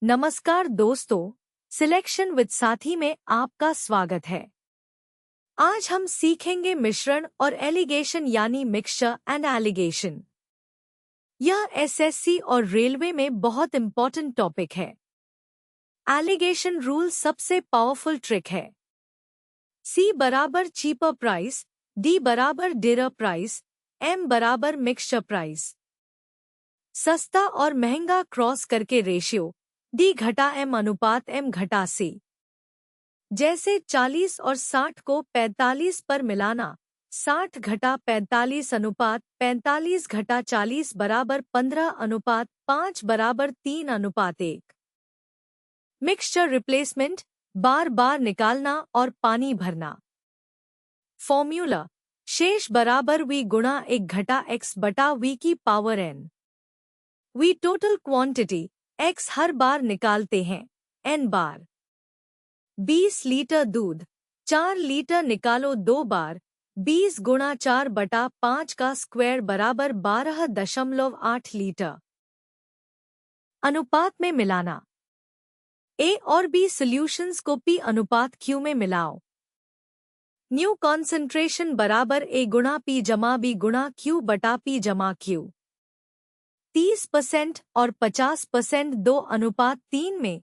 नमस्कार दोस्तों, selection with साथी में आपका स्वागत है। आज हम सीखेंगे मिश्रण और एलिगेशन यानी मिक्सचर एंड एलिगेशन। यह एसएससी और रेलवे में बहुत इंपॉर्टेंट टॉपिक है। एलिगेशन रूल सबसे पावरफुल ट्रिक है। C बराबर चीपर प्राइस, D बराबर डियर प्राइस, M बराबर मिक्सचर प्राइस। सस्ता और महंगा क्रॉस करके रेशियो D घटा M अनुपात M घटा C। जैसे 40 और 60 को 45 पर मिलाना, 60 घटा 45 अनुपात 45 घटा 40 बराबर 15 अनुपात 5 बराबर 3 अनुपात 1। मिक्सचर रिप्लेसमेंट, बार बार निकालना और पानी भरना। फॉर्मूला, शेष बराबर V गुणा 1 घटा X बटा V की power N। V total quantity, X हर बार निकालते हैं, N बार। 20 लीटर दूध, 4 लीटर निकालो 2 बार, 20 गुणा 4 बटा 5 का स्क्वायर बराबर 12.8 लीटर। अनुपात में मिलाना। A और B सॉल्यूशंस को P अनुपात Q में मिलाओ। न्यू कॉन्सेंट्रेशन बराबर A गुणा P जमा B गुणा Q बटा P जमा Q। 30% और 50% 2 अनुपात 3 में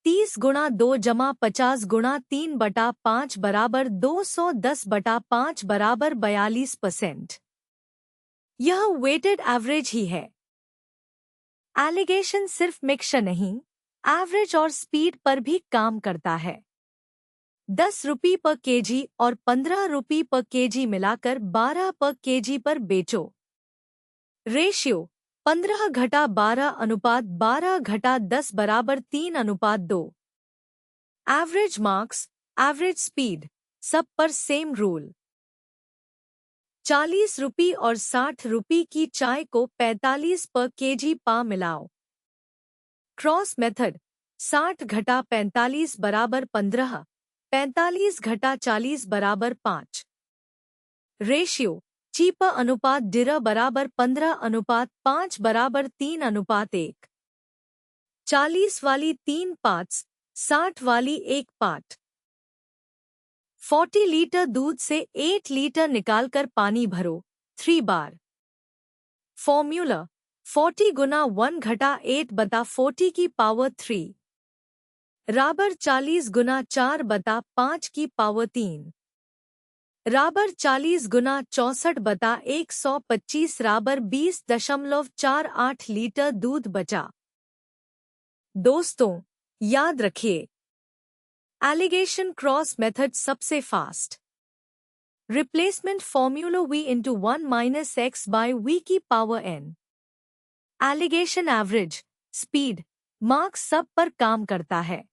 30 गुणा 2 जमा 50 गुणा 3 बटा 5 बराबर 210 बटा 5 बराबर 42%। यह वेटेड एवरेज ही है। एलिगेशन सिर्फ मिक्सचर नहीं, एवरेज और स्पीड पर भी काम करता है। 10 रुपये पर केजी और 15 रुपये पर केजी मिलाकर 12 पर केजी पर बेचो। रेशियो 15 घटा 12 अनुपात 12 घटा 10 बराबर 3 अनुपात 2। एवरेज मार्क्स, एवरेज स्पीड, सब पर सेम रूल। 40 रुपये और 60 रुपये की चाय को 45 पर केजी पा मिलाओ। क्रॉस मेथड, 60 घटा 45 बराबर 15, 45 घटा 40 बराबर 5। रेशियो, चीपर अनुपात डियर बराबर 15 अनुपात 5 बराबर 3 अनुपात 1। 40 वाली 3 पार्ट्स, 60 वाली 1 पार्ट। 40 लीटर दूध से 8 लीटर निकालकर पानी भरो, 3 बार। फॉर्मूला, 40 गुना 1 घटा 8 बता 40 की पावर 3 राबर 40 गुना 4 बता 5 की पावर 3 राबर 40 गुना 64 बता 125 राबर 20.48 लीटर दूध बचा। दोस्तों, याद रखिए, एलिगेशन क्रॉस मेथड सबसे fast. Replacement formula V into 1 minus x by V की power N। Alligation average, speed, marks सब पर काम करता है।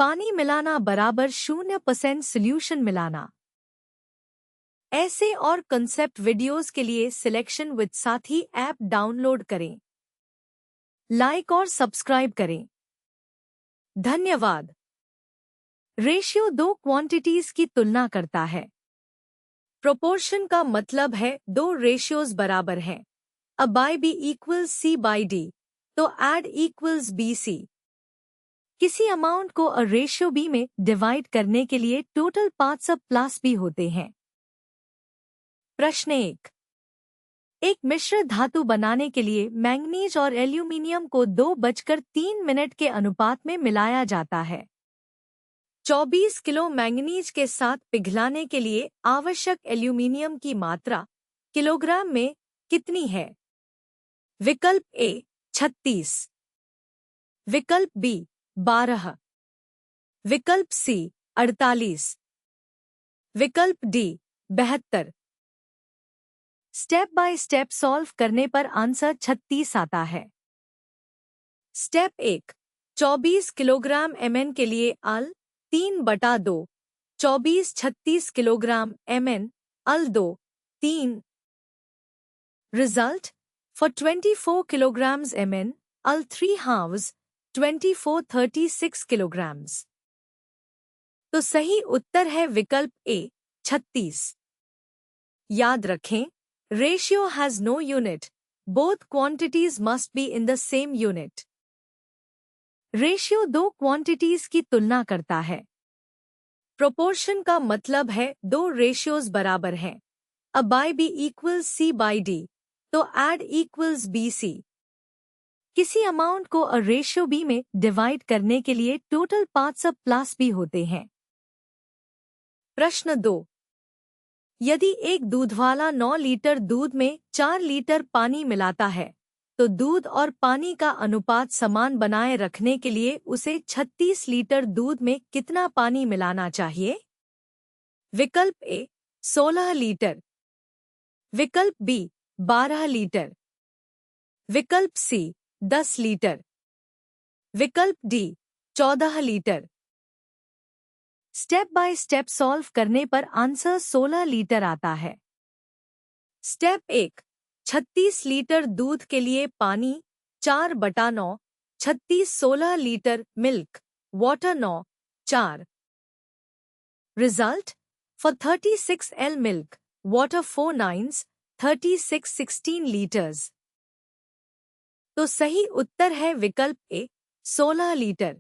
पानी मिलाना बराबर 0% सॉल्यूशन मिलाना। ऐसे और कंसेप्ट वीडियोस के लिए सिलेक्शन विद साथी ऐप डाउनलोड करें। लाइक और सब्सक्राइब करें। धन्यवाद। रेशियो 2 क्वांटिटीज की तुलना करता है। प्रोपोर्शन का मतलब है 2 रेशियोज बराबर हैं। A by B equals C by D, तो add equals BC। किसी अमाउंट को a रेशियो B में डिवाइड करने के लिए टोटल पार्ट्स अब प्लस B होते हैं। प्रश्न 1। एक मिश्र धातु बनाने के लिए मैंगनीज और एल्यूमीनियम को 2:03 के अनुपात में मिलाया जाता है। 24 किलो मैंगनीज के साथ पिघलाने के लिए आवश्यक एल्यूमीनियम की मात्रा किलोग्राम में कितनी है? विकल्प ए 36, विकल्प बी 12, विकल्प सी 48, विकल्प D 72। Step by step solve करने पर आंसर 36 आता है। स्टेप 1, 24 किलोग्राम Mn के लिए अल 3/2, 24-36 किलोग्राम Mn अल 2, 3। रिजल्ट, फॉर 24 kilograms Mn अल 3 halves, 24-36 kilograms। तो सही उत्तर है विकल्प ए 36। याद रखें, ratio has no unit, both quantities must be in the same unit. Ratio दो क्वांटिटीज की तुलना करता है। प्रोपोर्शन का मतलब है दो रेशियोज बराबर हैं। अब बाय बी इक्वल्स सी बाय डी, तो एड इक्वल्स बी सी। किसी अमाउंट को अ रेशियो बी में डिवाइड करने के लिए टोटल पार्ट्स अब प्लस बी होते हैं। प्रश्न 2। यदि एक दूधवाला 9 लीटर दूध में 4 लीटर पानी मिलाता है, तो दूध और पानी का अनुपात समान बनाए रखने के लिए उसे 36 लीटर दूध में कितना पानी मिलाना चाहिए? विकल्प ए 16 लीटर, विकल्प बी 12 लीटर, विकल्प सी 10 लीटर, विकल्प D 14 litre. Step by step solve करने पर आंसर 16 लीटर आता है। स्टेप 1। 36 लीटर दूध के लिए पानी 4/9, 36-16 litre milk water 9, 4। Result for 36 L milk water 4 9s 36 16 litres. तो सही उत्तर है विकल्प ए 16 लीटर।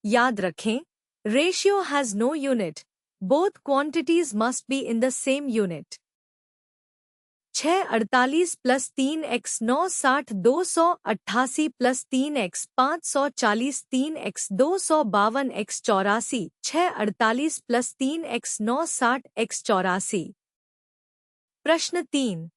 याद रखें, ratio has no unit, both quantities must be in the same unit. 648 plus 3x 960 288 plus 3x 540 3x 252 x 84 648 plus 3x 960 x 84। प्रश्न 3।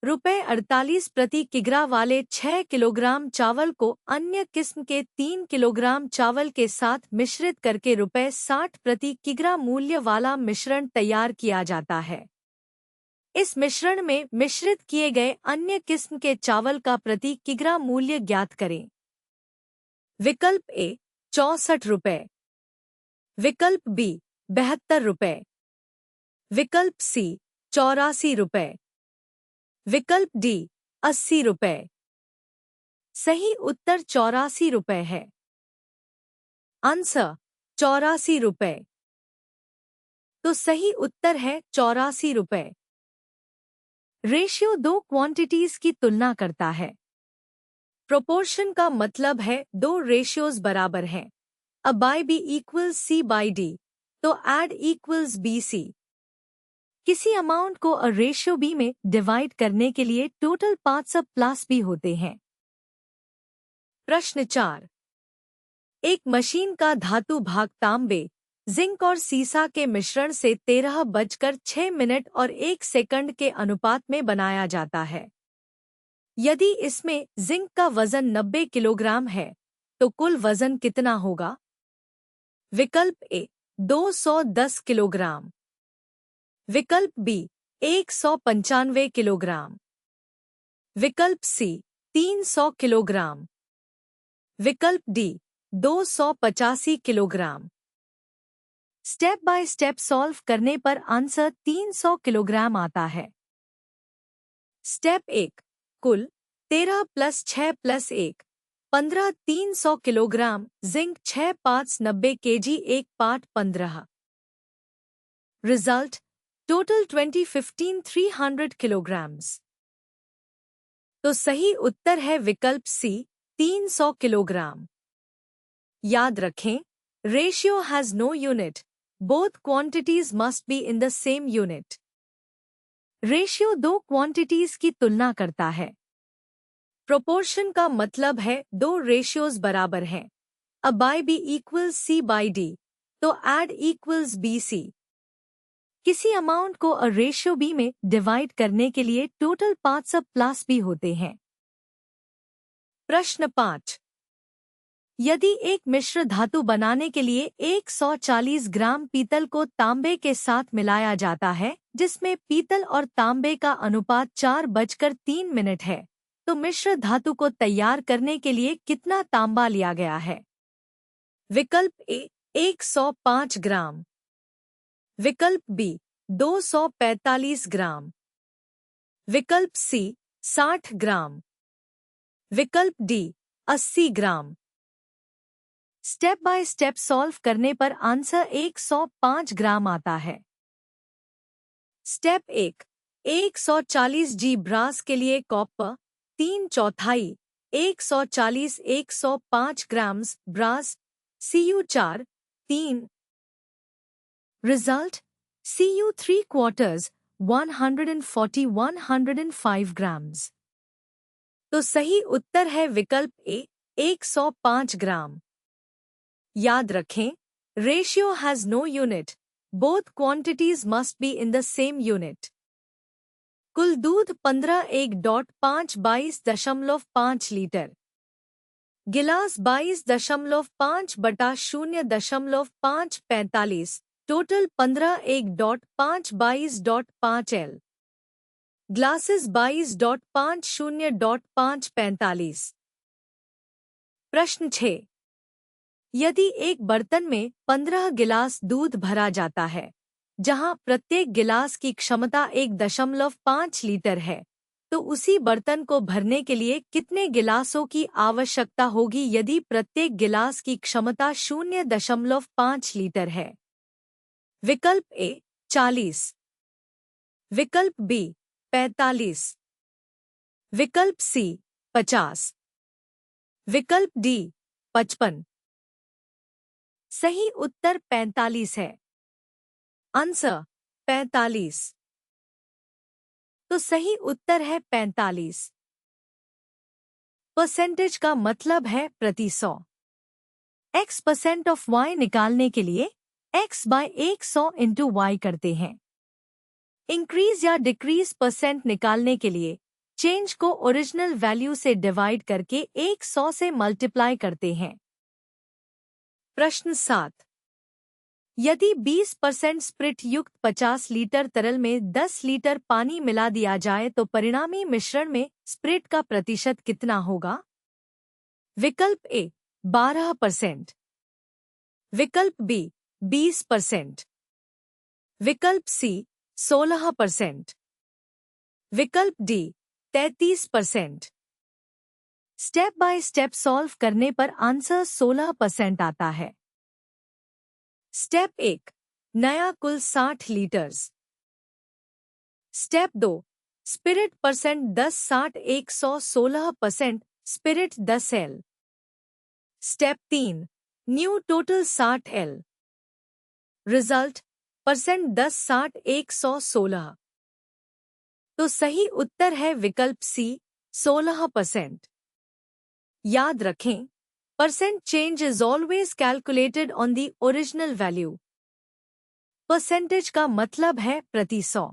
रुपए 48 प्रति किग्रा वाले 6 किलोग्राम चावल को अन्य किस्म के 3 किलोग्राम चावल के साथ मिश्रित करके रुपए 60 प्रति किग्रा मूल्य वाला मिश्रण तैयार किया जाता है। इस मिश्रण में मिश्रित किए गए अन्य किस्म के चावल का प्रति किग्रा मूल्य ज्ञात करें। विकल्प ए 64 रुपए, विकल्प बी 72 रुपए, विकल्प सी 84 रुपए, विकल्प डी 80 रुपए। सही उत्तर 84 रुपए है। आंसर 84 रुपए। तो सही उत्तर है 84 रुपए। रेशियो दो क्वांटिटीज की तुलना करता है। प्रोपोर्शन का मतलब है दो रेशियोज बराबर हैं। अब बाय बी इक्वल्स सी बाय डी, तो एड इक्वल्स बी सी। किसी अमाउंट को अ रेशियो बी में डिवाइड करने के लिए टोटल पार्ट्स अब प्लस बी होते हैं। प्रश्न 4। एक मशीन का धातु भाग तांबे, जिंक और सीसा के मिश्रण से 13:06 और 1 सेकंड के अनुपात में बनाया जाता है। यदि इसमें जिंक का वजन 90 किलोग्राम है, तो कुल वजन कितना होगा? विकल्प ए 210 किलोग्राम, विकल्प बी 195 किलोग्राम, विकल्प सी 300 किलोग्राम, विकल्प D 285 kilogram. Step by step solve करने पर आंसर 300 किलोग्राम आता है। स्टेप 1। कुल 13 plus 6 plus 1 15 300 kilogram zinc 6 parts 90 kg 1 part 15। Result total 2015 300 kilograms. तो सही उत्तर है विकल्प सी 300 किलोग्राम। याद रखें, ratio has no unit, both quantities must be in the same unit. Ratio दो क्वांटिटीज की तुलना करता है। प्रोपोर्शन का मतलब है दो रेशियोज बराबर हैं। अब बाय बी इक्वल्स सी बाय डी, तो एड इक्वल्स बी सी। किसी अमाउंट को अ रेशियो बी में डिवाइड करने के लिए टोटल पार्ट्स अब प्लस बी होते हैं। प्रश्न 5। यदि एक मिश्र धातु बनाने के लिए 140 ग्राम पीतल को तांबे के साथ मिलाया जाता है, जिसमें पीतल और तांबे का अनुपात 4:03 है, तो मिश्र धातु को तैयार करने के लिए कितना तांबा लिया गया है? विकल्प ए 105 ग्राम, विकल्प बी 245 ग्राम, विकल्प सी 60 ग्राम, विकल्प D 80 gram. Step by step solve करने पर आंसर 105 ग्राम आता है। स्टेप 1। 140 जी ब्रास के लिए copper 3/4, 140 105 grams brass Cu4 3। Result Cu3/4 140 105 grams. तो सही उत्तर है विकल्प ए 105 ग्राम। याद रखें, ratio has no unit, both quantities must be in the same unit. कुल दूध 15 1.5 22.5 लीटर। गिलास 22.5 बटा 0.5 45, टोटल 15 1.5 22.5 L। ग्लासेस 22.5 0.5 45। प्रश्न 6। यदि एक बर्तन में 15 गिलास दूध भरा जाता है, जहां प्रत्येक गिलास की क्षमता 1.5 लीटर है, तो उसी बर्तन को भरने के लिए कितने गिलासों की आवश्यकता होगी यदि प्रत्येक गिलास की क्षमता 0.5 लीटर है? विकल्प ए 40, विकल्प बी 45, विकल्प सी 50, विकल्प डी 55। सही उत्तर 45 है। आंसर 45। तो सही उत्तर है 45। परसेंटेज का मतलब है प्रति 100। x% ऑफ y निकालने के लिए x/100 इंटू y करते हैं। इंक्रीज या डिक्रीज परसेंट निकालने के लिए चेंज को ओरिजिनल वैल्यू से डिवाइड करके 100 से मल्टीप्लाई करते हैं। प्रश्न 7। यदि 20% स्प्रिट युक्त 50 लीटर तरल में 10 लीटर पानी मिला दिया जाए तो परिणामी मिश्रण में स्प्रिट का प्रतिशत कितना होगा? विकल्प ए 12%, विकल्प बी 20%, विकल्प सी 16%, विकल्प D 33%। Step by step solve करने पर आंसर 16% आता है। स्टेप 1, नया कुल 60 litres. Step 2, spirit percent 10 60 116%, spirit 10 L। Step 3, new total 60 L। Result percent 10 60 116। तो सही उत्तर है विकल्प सी 16%। याद रखें, percent change is always calculated on the original value। Percentage का मतलब है प्रति 100।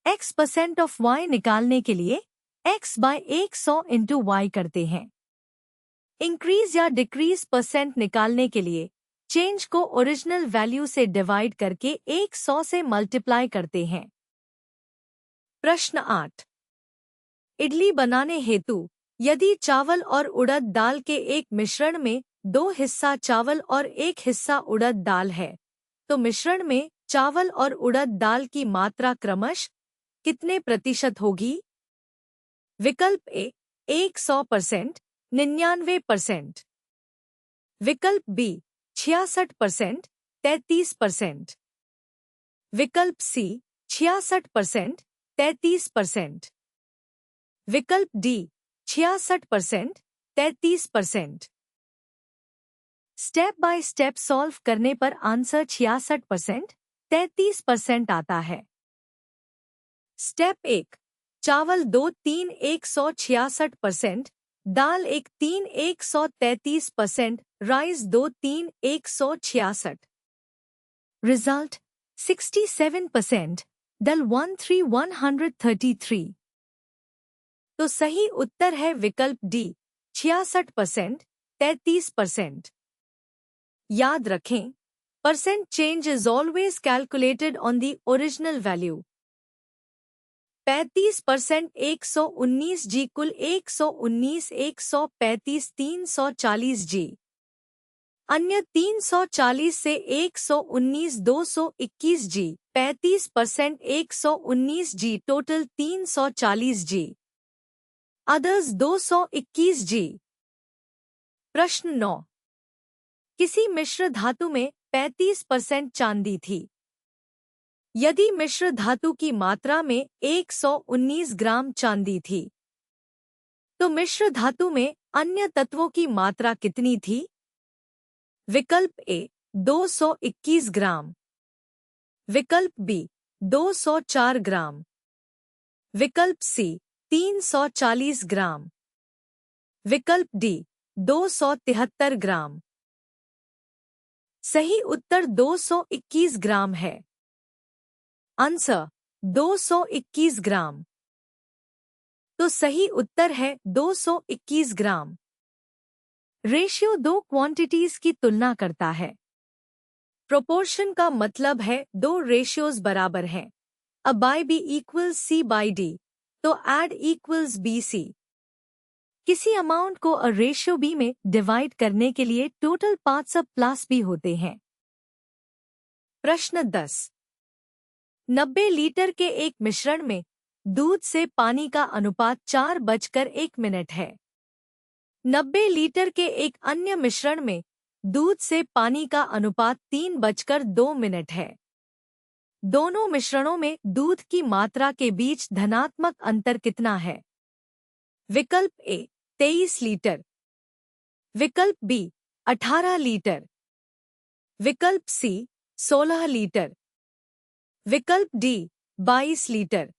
x% ऑफ y निकालने के लिए x/100 इंटू y करते हैं। इंक्रीज या डिक्रीज परसेंट निकालने के लिए चेंज को ओरिजिनल वैल्यू से डिवाइड करके 100 से मल्टीप्लाई करते हैं। प्रश्न 8। इडली बनाने हेतु यदि चावल और उड़द दाल के एक मिश्रण में 2 हिस्सा चावल और 1 हिस्सा उड़द दाल है, तो मिश्रण में चावल और उड़द दाल की मात्रा क्रमशः कितने प्रतिशत होगी? विकल्प ए 100%, 99%, विकल्प बी 66%, 33%, विकल्प सी 66%, 33%, विकल्प D 66%, 33%। Step by step solve करने पर आंसर 66%, 33% आता है। स्टेप 1, चावल 2 3 166%, दाल 1 3 133%, राइस 2 3 166। रिजल्ट 67%, दल 1 3 133। तो सही उत्तर है विकल्प डी 66%, 33%। याद रखें, percent change is always calculated on the original value. 35% 119 जी, कुल 119 135 340 जी। अन्य 340 से 119 221 जी, 35% 119 जी, टोटल 340 जी। अदर्स 221 जी। प्रश्न 9। किसी मिश्र धातु में 35% चांदी थी। यदि मिश्र धातु की मात्रा में 119 ग्राम चांदी थी, तो मिश्र धातु में अन्य तत्वों की मात्रा कितनी थी? विकल्प ए 221 ग्राम, विकल्प बी 204 ग्राम, विकल्प सी 340 ग्राम, विकल्प डी 273 ग्राम। सही उत्तर 221 ग्राम है। आंसर 221 ग्राम। तो सही उत्तर है 221 ग्राम। रेशियो दो क्वांटिटीज की तुलना करता है। प्रोपोर्शन का मतलब है दो रेशियोज बराबर हैं। अ बाय बी इक्वल्स सी बाय डी, तो एड इक्वल्स बी सी। किसी अमाउंट को अ रेशियो बी में डिवाइड करने के लिए टोटल पार्ट्स अ प्लस बी होते हैं। प्रश्न 10। 90 लीटर के एक मिश्रण में दूध से पानी का अनुपात 4:1 है। 90 लीटर के एक अन्य मिश्रण में दूध से पानी का अनुपात 3:2 है। दोनों मिश्रणों में दूध की मात्रा के बीच धनात्मक अंतर कितना है? विकल्प ए 23 लीटर, विकल्प बी 18 लीटर, विकल्प सी 16 लीटर, विकल्प D 22 litre.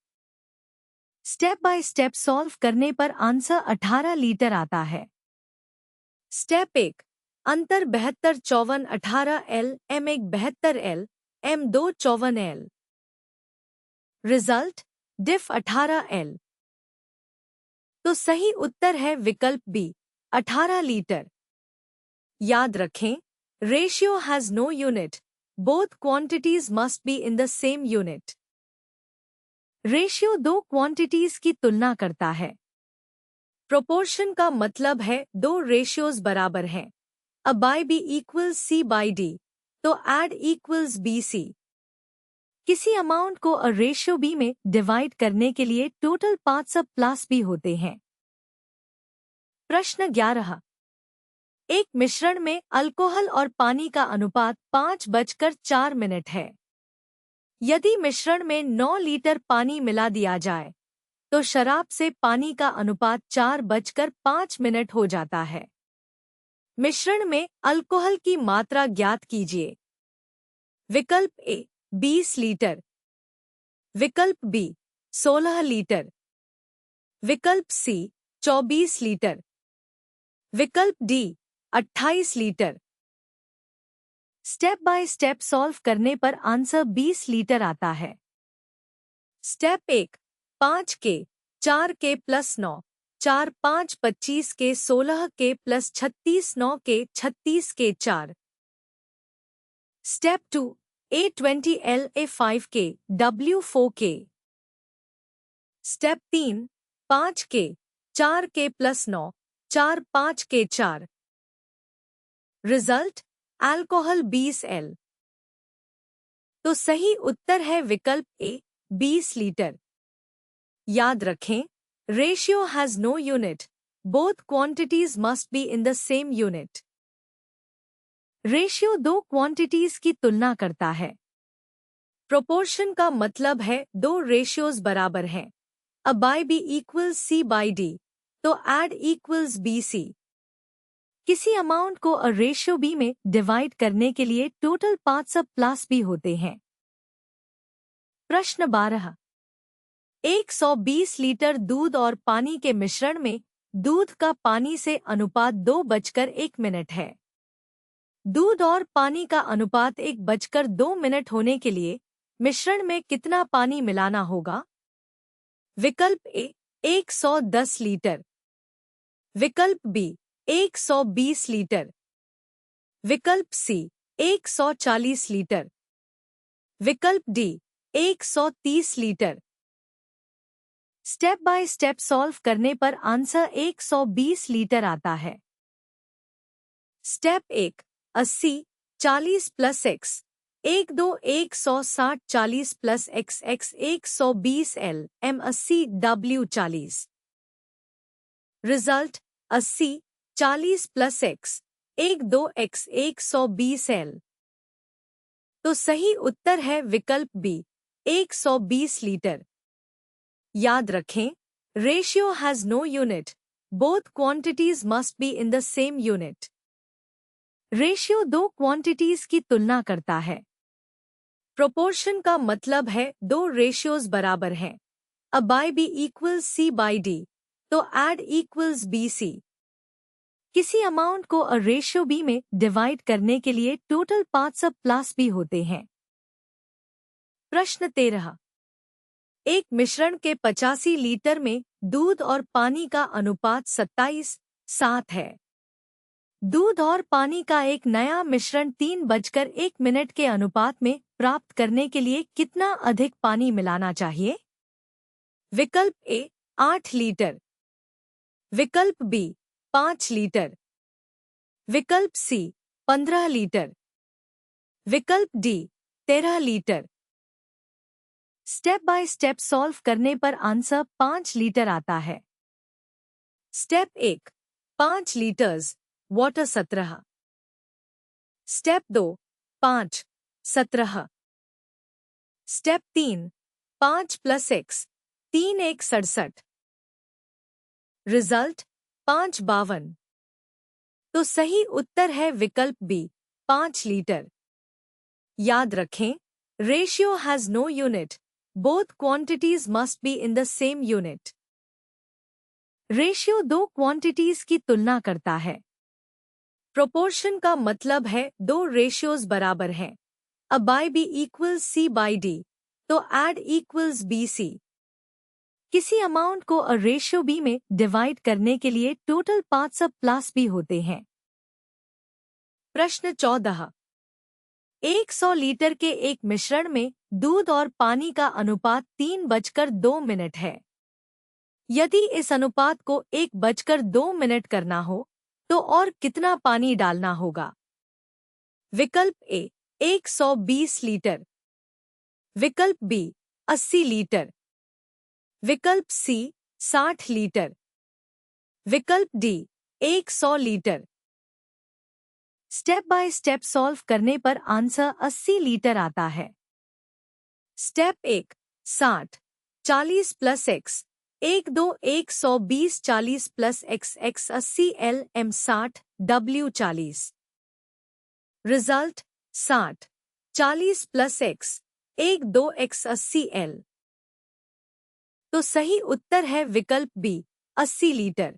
Step by step solve करने पर आंसर 18 लीटर आता है। स्टेप 1। अंतर 72 54 18 L, M1 72 L, M2 54 L. Result diff 18 L. तो सही उत्तर है विकल्प बी 18 लीटर। याद रखें, ratio has no unit, both quantities must be in the same unit. Ratio दो क्वांटिटीज की तुलना करता है। प्रोपोर्शन का मतलब है दो रेशियोज बराबर हैं। अ बाय बी इक्वल्स सी बाय डी, तो एड इक्वल्स बी सी। किसी अमाउंट को अ रेशियो बी में डिवाइड करने के लिए टोटल पार्ट्स अ प्लस बी होते हैं। प्रश्न 11। एक मिश्रण में अल्कोहल और पानी का अनुपात 5:4 है। यदि मिश्रण में 9 लीटर पानी मिला दिया जाए तो शराब से पानी का अनुपात 4:5 हो जाता है। मिश्रण में अल्कोहल की मात्रा ज्ञात कीजिए। विकल्प ए 20 लीटर, विकल्प बी 16 लीटर, विकल्प सी 24 लीटर, विकल्प D 28 litre. Step by step solve करने पर आंसर 20 लीटर आता है। स्टेप 1। 5 के 4 के प्लस 9, 4 5 25 के 16 के प्लस 36 9 के 36 के 4। स्टेप 2। A20 L A5 के W4 के। स्टेप 3। 5 के 4 के प्लस 9, 4 5 के 4। Result alcohol 20 L. तो सही उत्तर है विकल्प ए 20 लीटर। याद रखें, ratio has no unit, both quantities must be in the same unit. Ratio दो क्वांटिटीज की तुलना करता है। प्रोपोर्शन का मतलब है दो रेशियोज बराबर हैं। अ बाय बी इक्वल्स सी बाय डी, तो एड इक्वल्स बी सी। किसी अमाउंट को अ रेशियो बी में डिवाइड करने के लिए टोटल पार्ट्स अ प्लस बी होते हैं। प्रश्न 12। 120 लीटर दूध और पानी के मिश्रण में दूध का पानी से अनुपात 2:1 है। दूध और पानी का अनुपात 1:2 होने के लिए मिश्रण में कितना पानी मिलाना होगा? विकल्प ए 110 लीटर, विकल्प बी 120 लीटर, विकल्प सी 140 लीटर, विकल्प D 130 litre. Step by step solve करने पर आंसर 120 लीटर आता है। Step 1। 80 40 plus x 1 2 160 40 plus x x 120 L M 80 W 40। Result 80 40 plus x 1 2 x 120 L. तो सही उत्तर है विकल्प बी 120 लीटर। याद रखें, ratio has no unit, both quantities must be in the same unit. Ratio दो क्वांटिटीज की तुलना करता है। प्रोपोर्शन का मतलब है दो रेशियोज बराबर हैं। A by B equals C by D, तो add equals BC। किसी अमाउंट को a रेशियो B में डिवाइड करने के लिए टोटल पार्ट्स अब प्लस B होते हैं। प्रश्न 13। एक मिश्रण के 85 लीटर में दूध और पानी का अनुपात 27:7 है। दूध और पानी का एक नया मिश्रण 3:01 के अनुपात में प्राप्त करने के लिए कितना अधिक पानी मिलाना चाहिए? विकल्प ए 8 लीटर, विकल्प बी 5 लीटर, विकल्प सी 15 लीटर, विकल्प D 13 litre. Step by step solve करने पर आंसर 5 लीटर आता है। Step 1 5 litres water 17। Step 2 5 17। Step 3 5 + x 3 1 67। Result 5 52। तो सही उत्तर है विकल्प बी 5 लीटर। याद रखें, ratio has no unit, both quantities must be in the same unit. Ratio दो क्वांटिटीज की तुलना करता है। प्रोपोर्शन का मतलब है दो रेशियोज बराबर हैं। A by B equals C by D, तो add equals BC। किसी अमाउंट को a रेशियो B में डिवाइड करने के लिए टोटल पार्ट्स अब प्लस B होते हैं। प्रश्न 14। 100 लीटर के एक मिश्रण में दूध और पानी का अनुपात 3:02 है। यदि इस अनुपात को 1:02 करना हो तो और कितना पानी डालना होगा? विकल्प ए 120 लीटर, विकल्प बी 80 लीटर, विकल्प सी 60 लीटर, विकल्प D 100 litre. Step by step solve करने पर आंसर 80 लीटर आता है। Step 1 60 40 + x 1 2 120 40 + x x 80 l m 60 w 40। Result 60 40 + x 1 2 x 80 l। तो सही उत्तर है विकल्प बी 80 लीटर।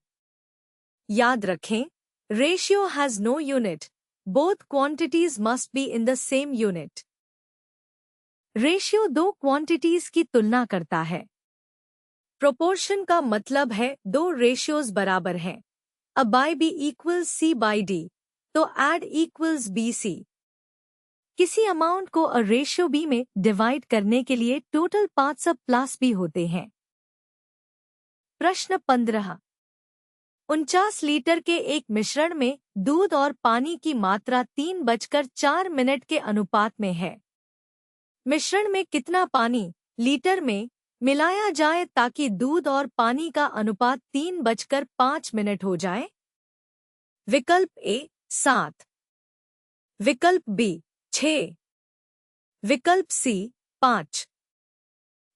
याद रखें, ratio has no unit, both quantities must be in the same unit. Ratio दो क्वांटिटीज की तुलना करता है। प्रोपोर्शन का मतलब है दो रेशियोज बराबर हैं। A by B equals C by D, तो add equals BC। किसी अमाउंट को a रेशियो B में डिवाइड करने के लिए टोटल पार्ट्स अब प्लस B होते हैं। प्रश्न 15। 49 लीटर के एक मिश्रण में दूध और पानी की मात्रा 3:04 के अनुपात में है। मिश्रण में कितना पानी लीटर में मिलाया जाए ताकि दूध और पानी का अनुपात 3:05 हो जाए? विकल्प ए 7, विकल्प बी 6, विकल्प सी 5,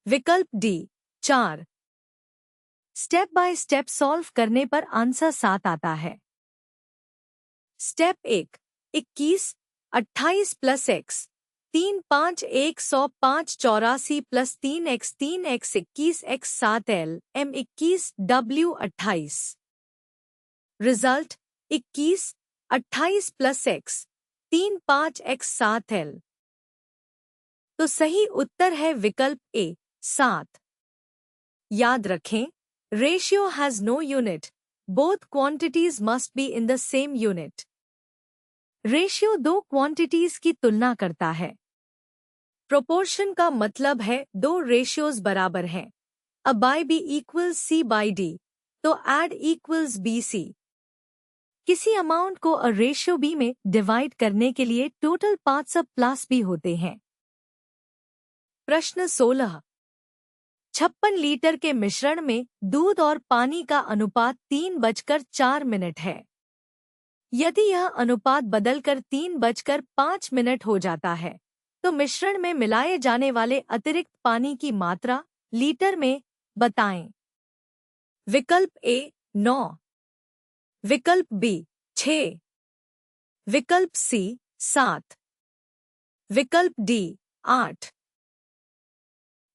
विकल्प D 4। Step by step solve करने पर आंसर 7 आता है। Step 1 21 28 + x 3 5 105 84 + 3x 3x 21 x 7 l m 21 w 28। Result 21 28 + x 3 5 x 7 l। तो सही उत्तर है विकल्प ए 7। याद रखें, ratio has no unit, both quantities must be in the same unit. Ratio दो क्वांटिटीज की तुलना करता है। प्रोपोर्शन का मतलब है दो रेशियोज बराबर हैं। A by B equals C by D, तो add equals BC। किसी अमाउंट को a रेशियो B में डिवाइड करने के लिए टोटल पार्ट्स अब प्लस B होते हैं। प्रश्न 16। 56 लीटर के मिश्रण में दूध और पानी का अनुपात 3:04 है। यदि यह अनुपात बदलकर 3:05 हो जाता है तो मिश्रण में मिलाए जाने वाले अतिरिक्त पानी की मात्रा लीटर में बताएं। विकल्प ए 9, विकल्प बी 6, विकल्प सी 7, विकल्प D 8।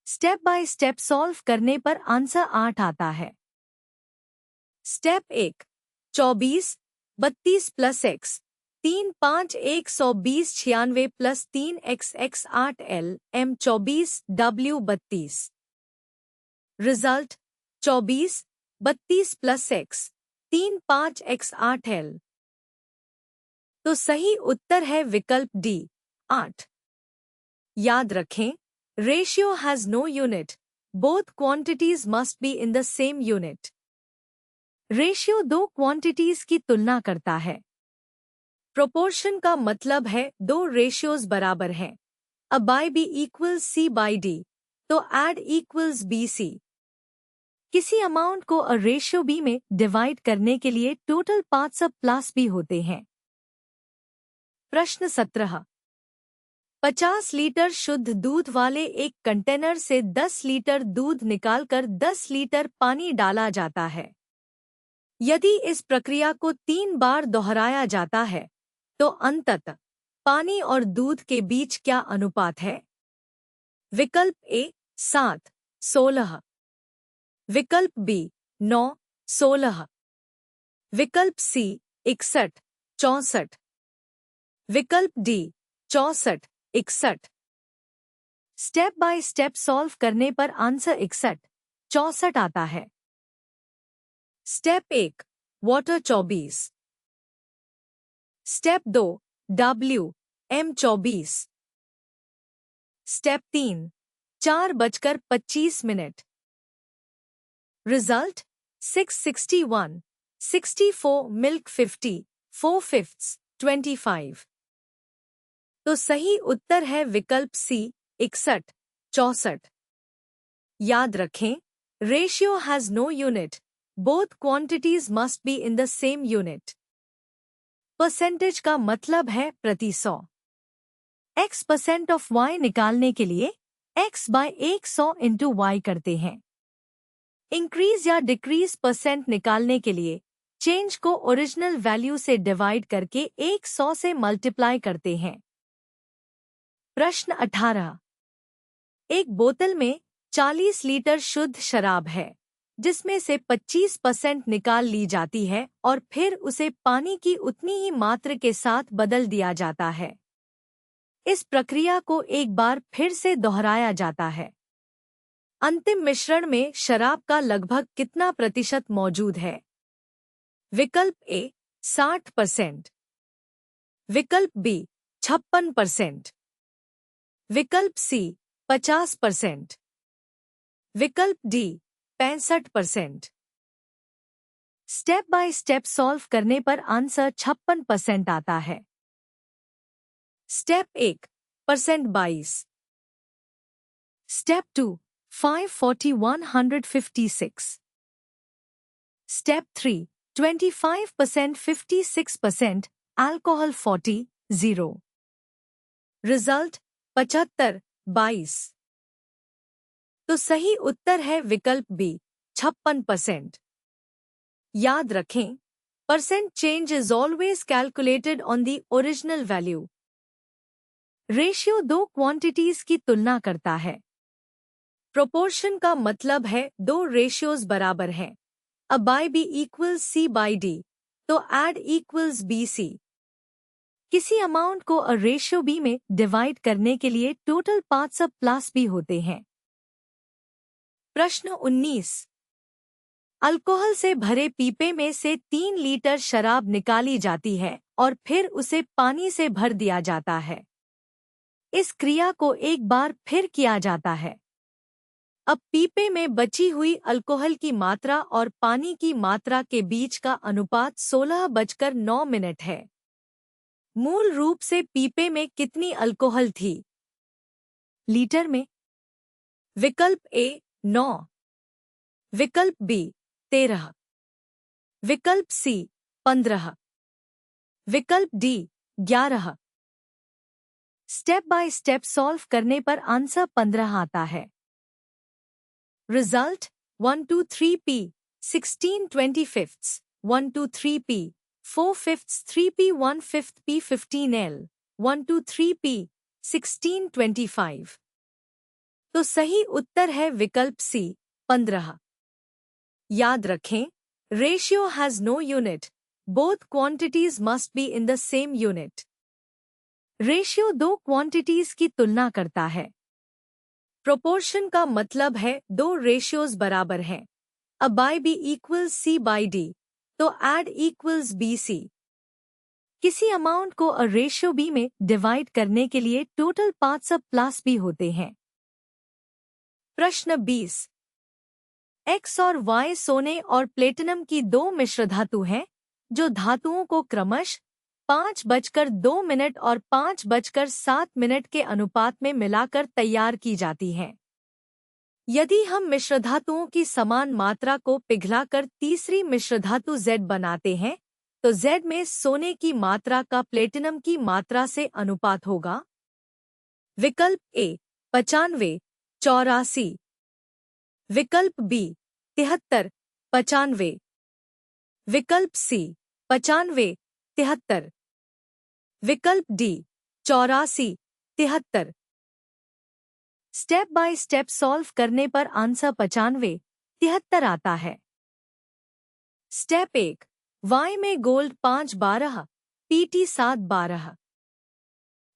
Step by step solve करने पर आंसर 8 आता है। Step 1, 24, 32 plus x 3 5 120 96 plus 3 x 8 L M 24 W 32। Result 24, 32 plus x 3 5 x 8 L। तो सही उत्तर है विकल्प डी 8। याद रखें, ratio has no unit, both quantities must be in the same unit. Ratio दो क्वांटिटीज की तुलना करता है। प्रोपोर्शन का मतलब है दो रेशियोज बराबर हैं। अ बाय बी इक्वल्स सी बाय डी, तो एड इक्वल्स बी सी। किसी अमाउंट को अ रेशियो बी में डिवाइड करने के लिए टोटल पार्ट्स अब प्लस बी होते हैं। प्रश्न 17, 50 लीटर शुद्ध दूध वाले एक कंटेनर से 10 लीटर दूध निकालकर 10 लीटर पानी डाला जाता है। यदि इस प्रक्रिया को 3 बार दोहराया जाता है तो अंततः पानी और दूध के बीच क्या अनुपात है? विकल्प ए 7, 16, विकल्प बी 9, 16, विकल्प सी 61, 64, विकल्प D 64, 61। Step by step solve करने पर आंसर 61, 64 आता है। Step 1, water 24। Step 2, W M 24। Step 3, 4:25। Result 661, 64 milk 50, 4/5 25। तो सही उत्तर है विकल्प सी 61, 64। याद रखें, ratio has no unit, both quantities must be in the same unit. Percentage का मतलब है प्रति 100। x% ऑफ y निकालने के लिए x बाय 100 इंटू y करते हैं। इंक्रीज या डिक्रीज परसेंट निकालने के लिए चेंज को ओरिजिनल वैल्यू से डिवाइड करके 100 से मल्टीप्लाई करते हैं। प्रश्न 18, एक बोतल में 40 लीटर शुद्ध शराब है, जिसमें से 25% निकाल ली जाती है और फिर उसे पानी की उतनी ही मात्रा के साथ बदल दिया जाता है। इस प्रक्रिया को एक बार फिर से दोहराया जाता है। अंतिम मिश्रण में शराब का लगभग कितना प्रतिशत मौजूद है? विकल्प ए 60%, विकल्प बी 56%, विकल्प सी 50%, विकल्प D 65%। Step by step solve करने पर आंसर 56% आता है। Step 1, percent 22। Step 2, 540 156। Step 3, 25% 56%, alcohol 40 0। Result 75, 22। तो सही उत्तर है विकल्प बी 56%। याद रखें, percent change is always calculated on the original value. Ratio दो क्वांटिटीज की तुलना करता है। प्रोपोर्शन का मतलब है दो रेशियोज बराबर हैं। अ बाय बी इक्वल्स सी बाय डी, तो एड इक्वल्स बी सी। किसी अमाउंट को अ रेशियो बी में डिवाइड करने के लिए टोटल पार्ट्स अब प्लस बी होते हैं। प्रश्न 19, अल्कोहल से भरे पीपे में से 3 लीटर शराब निकाली जाती है और फिर उसे पानी से भर दिया जाता है। इस क्रिया को एक बार फिर किया जाता है। अब पीपे में बची हुई अल्कोहल की मात्रा और पानी की मात्रा के बीच का अनुपात 16:09 है। मूल रूप से पीपे में कितनी अल्कोहल थी? लीटर में। विकल्प ए 9, विकल्प बी 13, विकल्प सी 15, विकल्प D 11। Step by step solve करने पर आंसर 15 आता है। Result 123 p 16 25 123p, 4/5 3p, 1/5 p, 15l, 123p, 1625। तो सही उत्तर है विकल्प सी, 15। याद रखें, ratio has no unit, both quantities must be in the same unit. Ratio दो क्वांटिटीज की तुलना करता है। प्रोपोर्शन का मतलब है दो रेशियोज बराबर हैं। अ बाय बी इक्वल्स सी बाय डी, तो एड इक्वल्स बी सी। किसी अमाउंट को अ रेशियो बी में डिवाइड करने के लिए टोटल पार्ट्स अब प्लस बी होते हैं। प्रश्न 20। एक्स और वाई सोने और प्लेटिनम की दो मिश्र धातु हैं, जो धातुओं को क्रमश 5:02 और 5:07 के अनुपात में मिलाकर तैयार की जाती हैं। यदि हम मिश्रधातुओं की समान मात्रा को पिघलाकर तीसरी मिश्रधातु Z बनाते हैं, तो Z में सोने की मात्रा का प्लेटिनम की मात्रा से अनुपात होगा। विकल्प ए 95, 84। विकल्प बी 73, 95। विकल्प सी 95, 73। विकल्प D 84, 73। Step by step solve करने पर आंसर 95, 73 आता है। स्टेप 1, वाई में gold 5/12, PT 7/12।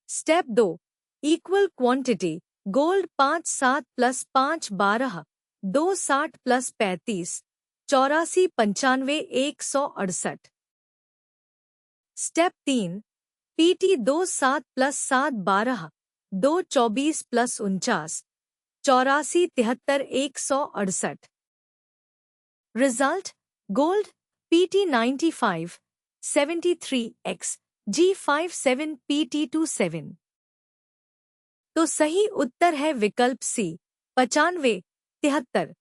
Step 2, equal quantity gold 5/7 plus 5/12, 2/60 plus 35, 84, 95, 168। Step 3, PT 2/7 plus 7/12, 2/24 plus 49, 84, 73, 168। Result gold PT 95, 73x, G57 PT 27। तो सही उत्तर है विकल्प सी 95, 73।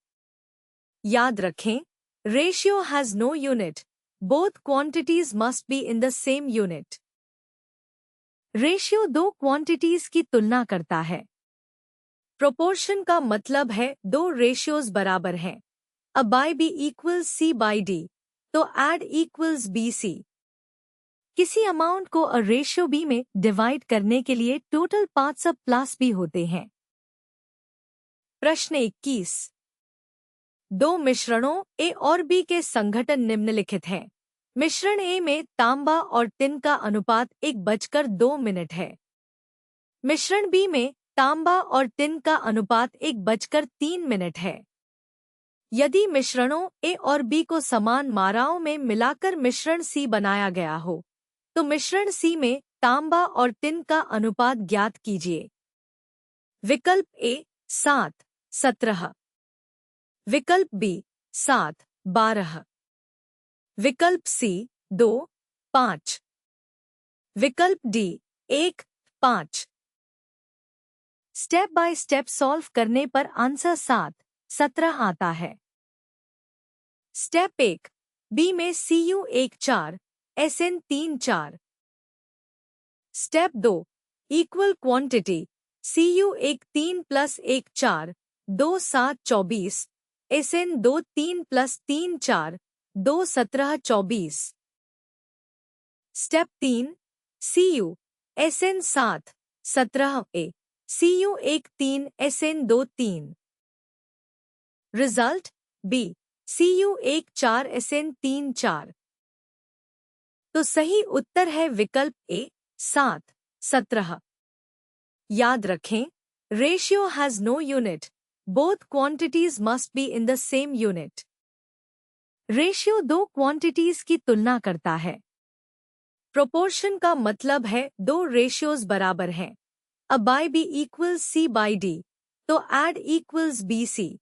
याद रखें, ratio has no unit, both quantities must be in the same unit. Ratio दो quantities की तुलना करता है। प्रोपोर्शन का मतलब है दो रेशियोज बराबर हैं। अ बाय बी इक्वल्स सी बाय डी, तो एड इक्वल्स बी सी। किसी अमाउंट को अ रेशियो बी में डिवाइड करने के लिए टोटल पार्ट्स अब प्लस बी होते हैं। प्रश्न 21। दो मिश्रणों ए और बी के संघटन निम्नलिखित हैं। मिश्रण ए में तांबा और टिन का अनुपात 1:02 है। मिश्रण बी में तांबा और टिन का अनुपात 1:03 है। यदि मिश्रणों ए और बी को समान मात्राओं में मिलाकर मिश्रण सी बनाया गया हो, तो मिश्रण सी में तांबा और टिन का अनुपात ज्ञात कीजिए। विकल्प ए 7, 17। विकल्प बी 7, 12। विकल्प सी 2, 5। विकल्प D 1, 5। Step by step solve करने पर आंसर 7, 17 आता है। स्टेप 1, बी में Cu 1, 4, Sn 3, 4। Step 2, equal quantity Cu 1, 3 plus 1, 4, 2, 7, 24, Sn 2, 3 plus 3, 4, 2, 17, 24। Step 3, Cu Sn 7, 17 A, Cu 1, 3, Sn 2, 3। Result B Cu 1, 4, Sn 3, 4। तो सही उत्तर है विकल्प ए 7, 17। याद रखें, ratio has no unit, both quantities must be in the same unit. Ratio दो quantities की तुलना करता है। प्रोपोर्शन का मतलब है दो रेशियोज बराबर हैं। अ बाय बी इक्वल्स सी बाय डी, तो एड इक्वल्स बी सी।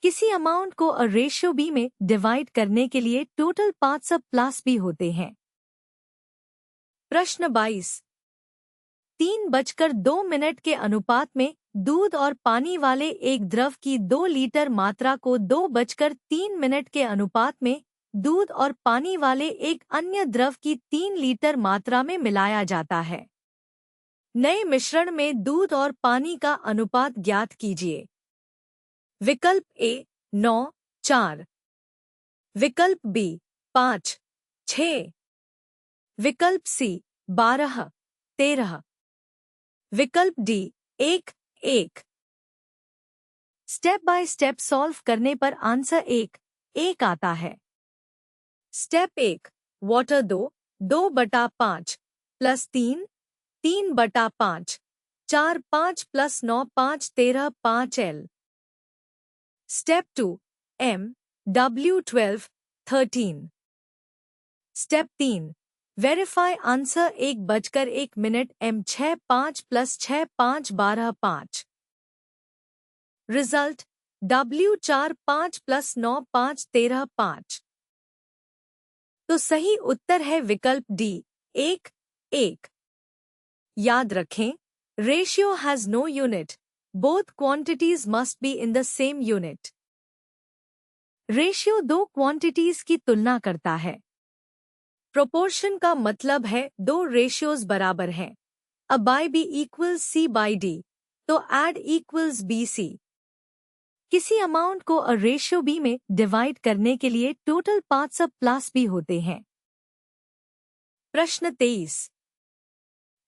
किसी अमाउंट को अ रेशियो बी में डिवाइड करने के लिए टोटल पार्ट्स अब प्लस बी होते हैं। प्रश्न 22। 3:02 के अनुपात में दूध और पानी वाले एक द्रव की 2 लीटर मात्रा को 2:03 के अनुपात में दूध और पानी वाले एक अन्य द्रव की 3 लीटर मात्रा में मिलाया जाता है। नए मिश्रण में दूध और पानी का अनुपात ज्ञात कीजिए। विकल्प ए 9, 4। विकल्प बी 5, 6। विकल्प सी 12, 13। विकल्प D 1, 1। Step by step solve करने पर आंसर 1, 1 आता है। Step 1, water 2, 2/5 plus 3, 3/5, 4, 5 plus 9, 5, 13, 5 L। Step 2, M, W 12, 13। Step 3, verify answer 1:01 M 6, 5 plus 6, 5, 12, 5। Result W 4, 5 plus 9, 5, 13, 5। तो सही उत्तर है विकल्प डी 1, 1। याद रखें, ratio has no unit, both quantities must be in the same unit. Ratio दो क्वांटिटीज की तुलना करता है। प्रोपोर्शन का मतलब है दो रेशियोज बराबर हैं। अ बाय बी इक्वल्स सी बाय डी, तो एड इक्वल्स बी सी। किसी अमाउंट को अ रेशियो बी में डिवाइड करने के लिए टोटल पार्ट्स अब प्लस बी होते हैं। प्रश्न 23।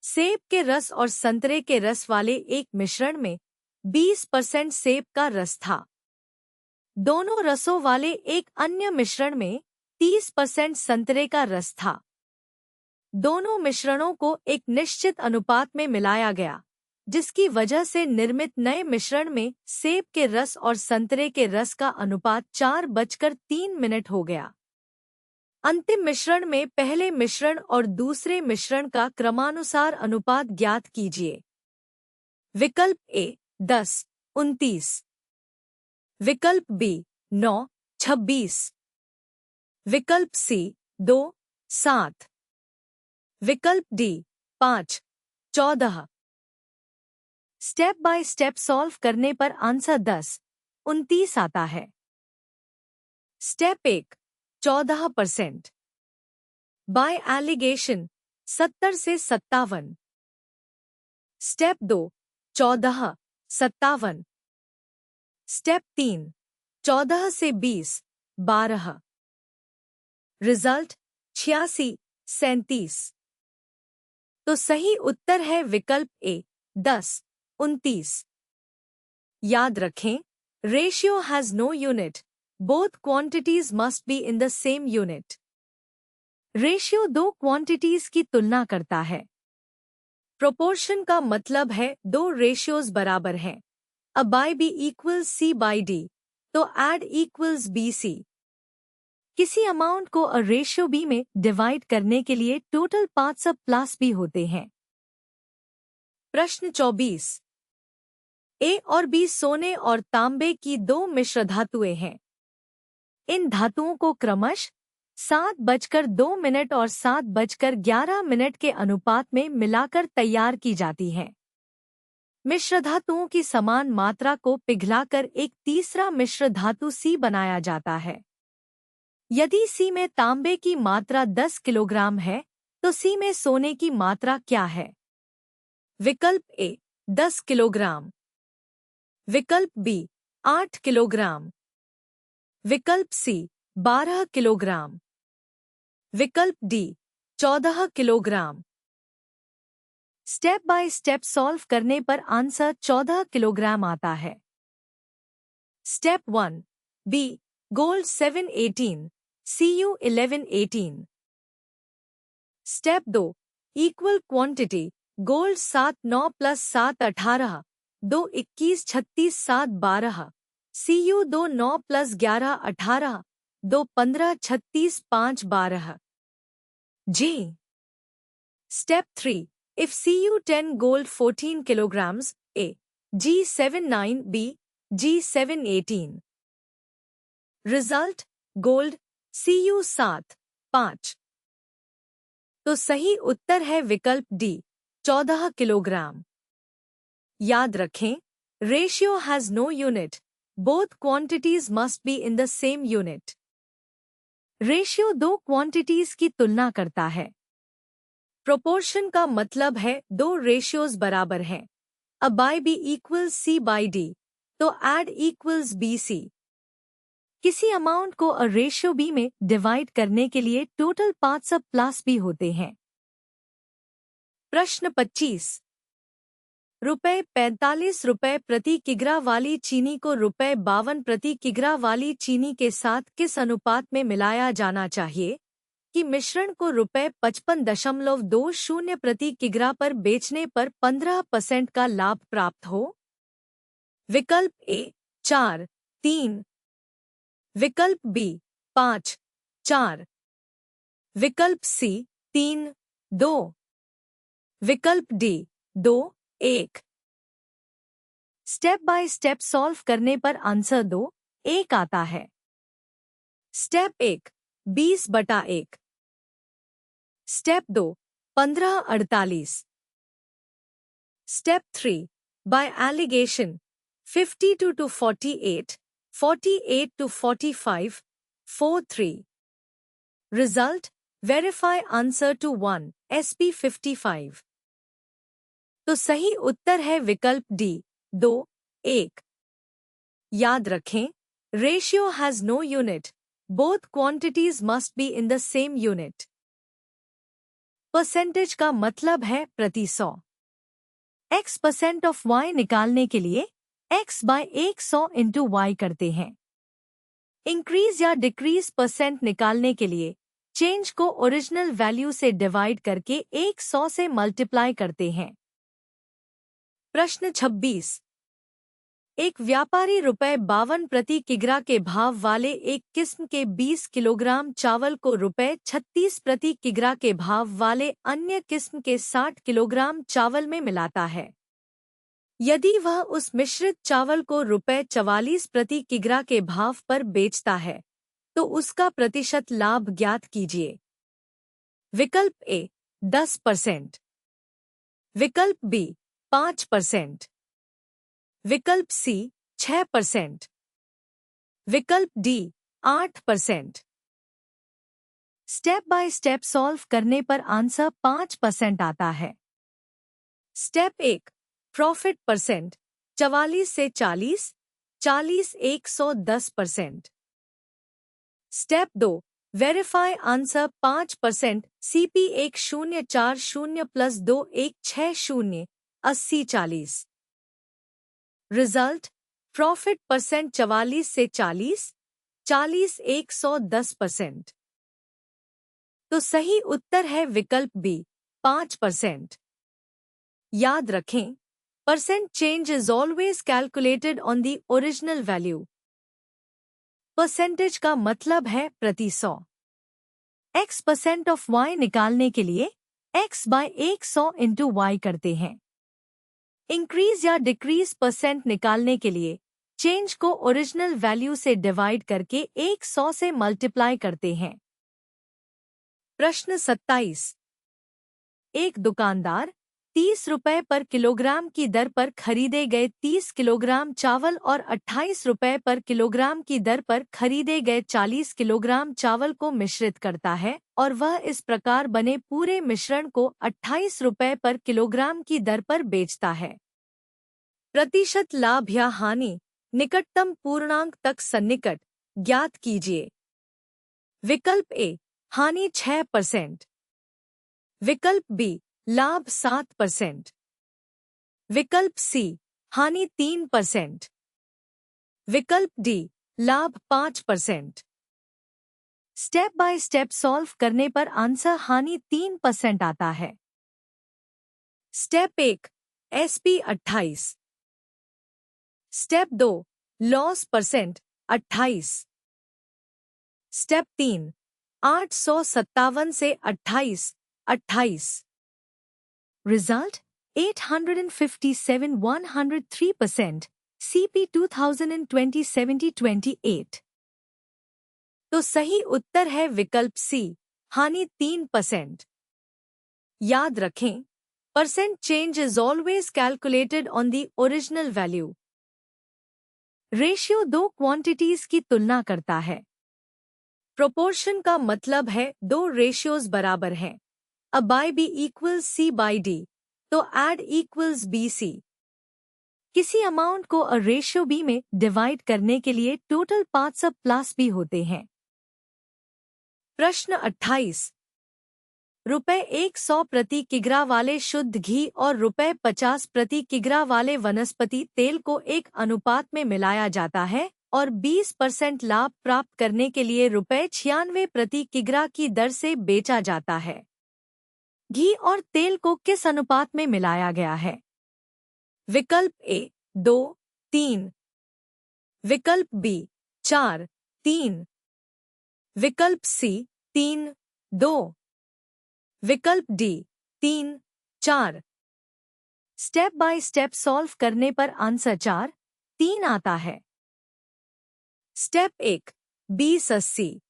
सेब के रस और संतरे के रस वाले एक मिश्रण में 20% सेब का रस था। दोनों रसों वाले एक अन्य मिश्रण में 30% संतरे का रस था। दोनों मिश्रणों को एक निश्चित अनुपात में मिलाया गया, जिसकी वजह से निर्मित नए मिश्रण में सेब के रस और संतरे के रस का अनुपात 4:03 हो गया। अंतिम मिश्रण में पहले मिश्रण और दूसरे मिश्रण का क्रमानुसार अनुपात ज्ञात कीजिए। विकल्प ए 10, 29। विकल्प बी 9, 26। विकल्प सी 2, 7। विकल्प D 5, 14। Step by step solve करने पर आंसर 10, 29 आता है। स्टेप 1, 14%। बाय एलिगेशन 70 से 57। स्टेप 2, 14, 57। स्टेप 3, 14 से 20, 12। रिजल्ट 86, 37। तो सही उत्तर है विकल्प ए 10, 29। याद रखें, ratio has no unit, both quantities must be in the same unit. Ratio दो क्वांटिटीज की तुलना करता है। प्रोपोर्शन का मतलब है दो रेशियोज बराबर हैं। अ बाय बी इक्वल्स सी बाय डी, तो एड इक्वल्स बी सी। किसी अमाउंट को अ रेशियो बी में डिवाइड करने के लिए टोटल पार्ट्स अब प्लस बी होते हैं। प्रश्न 24। ए और बी सोने और तांबे की दो मिश्र धातुएं हैं। इन धातुओं को क्रमश 7:02 और 7:11 के अनुपात में मिलाकर तैयार की जाती हैं। मिश्र धातुओं की समान मात्रा को पिघलाकर एक तीसरा मिश्र धातु सी बनाया जाता है। यदि सी में तांबे की मात्रा 10 किलोग्राम है, तो सी में सोने की मात्रा क्या है? विकल्प ए 10 किलोग्राम। विकल्प बी 8 किलोग्राम। विकल्प सी 12 किलोग्राम। विकल्प D 14 kilogram. Step by step solve करने पर आंसर 14 किलोग्राम आता है। Step 1, B gold 718, Cu 1118। Step 2, equal quantity gold 7 9 plus 7 18, 2 21 36 7 12, Cu 2 9 plus 11 18, 2 15 36 5 12। जी। Step 3, if Cu 10 gold 14 kilograms, A, G 7 9, B, G 7 18। Result gold Cu 7, 5। तो सही उत्तर है विकल्प डी 14 किलोग्राम। याद रखें, ratio has no unit, both quantities must be in the same unit. Ratio दो quantities की तुलना करता है। प्रोपोर्शन का मतलब है दो रेशियोज बराबर हैं। अ बाय बी इक्वल्स सी बाय डी, तो एड इक्वल्स बी सी। किसी अमाउंट को अ रेशियो बी में डिवाइड करने के लिए टोटल पार्ट्स अ प्लस बी होते हैं। प्रश्न 25। ₹45 प्रति किग्रा वाली चीनी को ₹52 प्रति किग्रा वाली चीनी के साथ किस अनुपात में मिलाया जाना चाहिए कि मिश्रण को ₹55.20 प्रति किग्रा पर बेचने पर 15% का लाभ प्राप्त हो? विकल्प ए 4, 3, विकल्प बी 5, 4, विकल्प सी 3, 2, विकल्प D 2, 1। Step by step solve करने पर आंसर 2, 1 आता है। Step 1 20/1, step 2 15/48, step 3 by alligation 52 to 48, 48 to 45, 4-3। Result verify answer to 1 SP 55। तो सही उत्तर है विकल्प डी 2, 1। याद रखें, ratio has no unit, both quantities must be in the same unit. Percentage का मतलब है प्रति 100। x% ऑफ y निकालने के लिए x/100 इंटू y करते हैं। इंक्रीज या डिक्रीज परसेंट निकालने के लिए चेंज को ओरिजिनल वैल्यू से डिवाइड करके 100 से मल्टीप्लाई करते हैं। प्रश्न 26। एक व्यापारी ₹52 प्रति किग्रा के भाव वाले एक किस्म के 20 किलोग्राम चावल को ₹36 प्रति किग्रा के भाव वाले अन्य किस्म के 60 किलोग्राम चावल में मिलाता है। यदि वह उस मिश्रित चावल को ₹44 प्रति किग्रा के भाव पर बेचता है तो उसका प्रतिशत लाभ ज्ञात कीजिए। विकल्प ए 10%, विकल्प बी 5%, विकल्प सी 6%, विकल्प D 8%। Step by step solve करने पर आंसर 5% आता है। स्टेप 1 प्रॉफिट परसेंट 44 से 40, 40 110%। Step 2 verify answer 5%, CP 1040 plus 2160, 80-40। Result profit percent 44 से 40, 40 110%। तो सही उत्तर है विकल्प बी 5%। याद रखें, percent change is always calculated on the original value. Percentage का मतलब है प्रति 100। x% ऑफ y निकालने के लिए x/100 इंटू y करते हैं। इंक्रीज या डिक्रीज परसेंट निकालने के लिए चेंज को ओरिजिनल वैल्यू से डिवाइड करके 100 से मल्टीप्लाई करते हैं। प्रश्न 27। एक दुकानदार ₹30 पर किलोग्राम की दर पर खरीदे गए 30 किलोग्राम चावल और ₹28 पर किलोग्राम की दर पर खरीदे गए 40 किलोग्राम चावल को मिश्रित करता है और वह इस प्रकार बने पूरे मिश्रण को ₹28 पर किलोग्राम की दर पर बेचता है। प्रतिशत लाभ या हानि निकटतम पूर्णांक तक सन्निकट ज्ञात कीजिए। विकल्प ए हानि 6%, विकल्प बी लाभ 7%, विकल्प सी हानि 3%, विकल्प डी लाभ 5%। स्टेप बाय स्टेप सॉल्व करने पर आंसर हानि 3% आता है। Step 1 SP 28, step 2 loss percent 28, step 3 857 से 28, 28। Result 857 103%, CP 2020 70 28। तो सही उत्तर है विकल्प सी हानि 3%। याद रखें, percent change is always calculated on the original value. Ratio दो क्वांटिटीज की तुलना करता है। प्रोपोर्शन का मतलब है दो रेशियोज बराबर हैं। अब बाय बी इक्वल्स सी बाय डी, तो एड इक्वल्स BC। किसी अमाउंट को अ रेशियो बी में डिवाइड करने के लिए टोटल पार्ट्स अ प्लस बी होते हैं। प्रश्न 28। रुपए 100 प्रति किग्रा वाले शुद्ध घी और रुपए 50 प्रति किग्रा वाले वनस्पति तेल को एक अनुपात में मिलाया जाता है और 20% लाभ प्राप्त करने के लिए रुपए 96 प्रति किग्रा की दर से बेचा जाता है। घी और तेल को किस अनुपात में मिलाया गया है? विकल्प ए 2, 3, विकल्प बी 4, 3, विकल्प सी 3, 2, विकल्प D 3, 4। Step by step solve करने पर आंसर 4, 3 आता है। Step 1 20-80।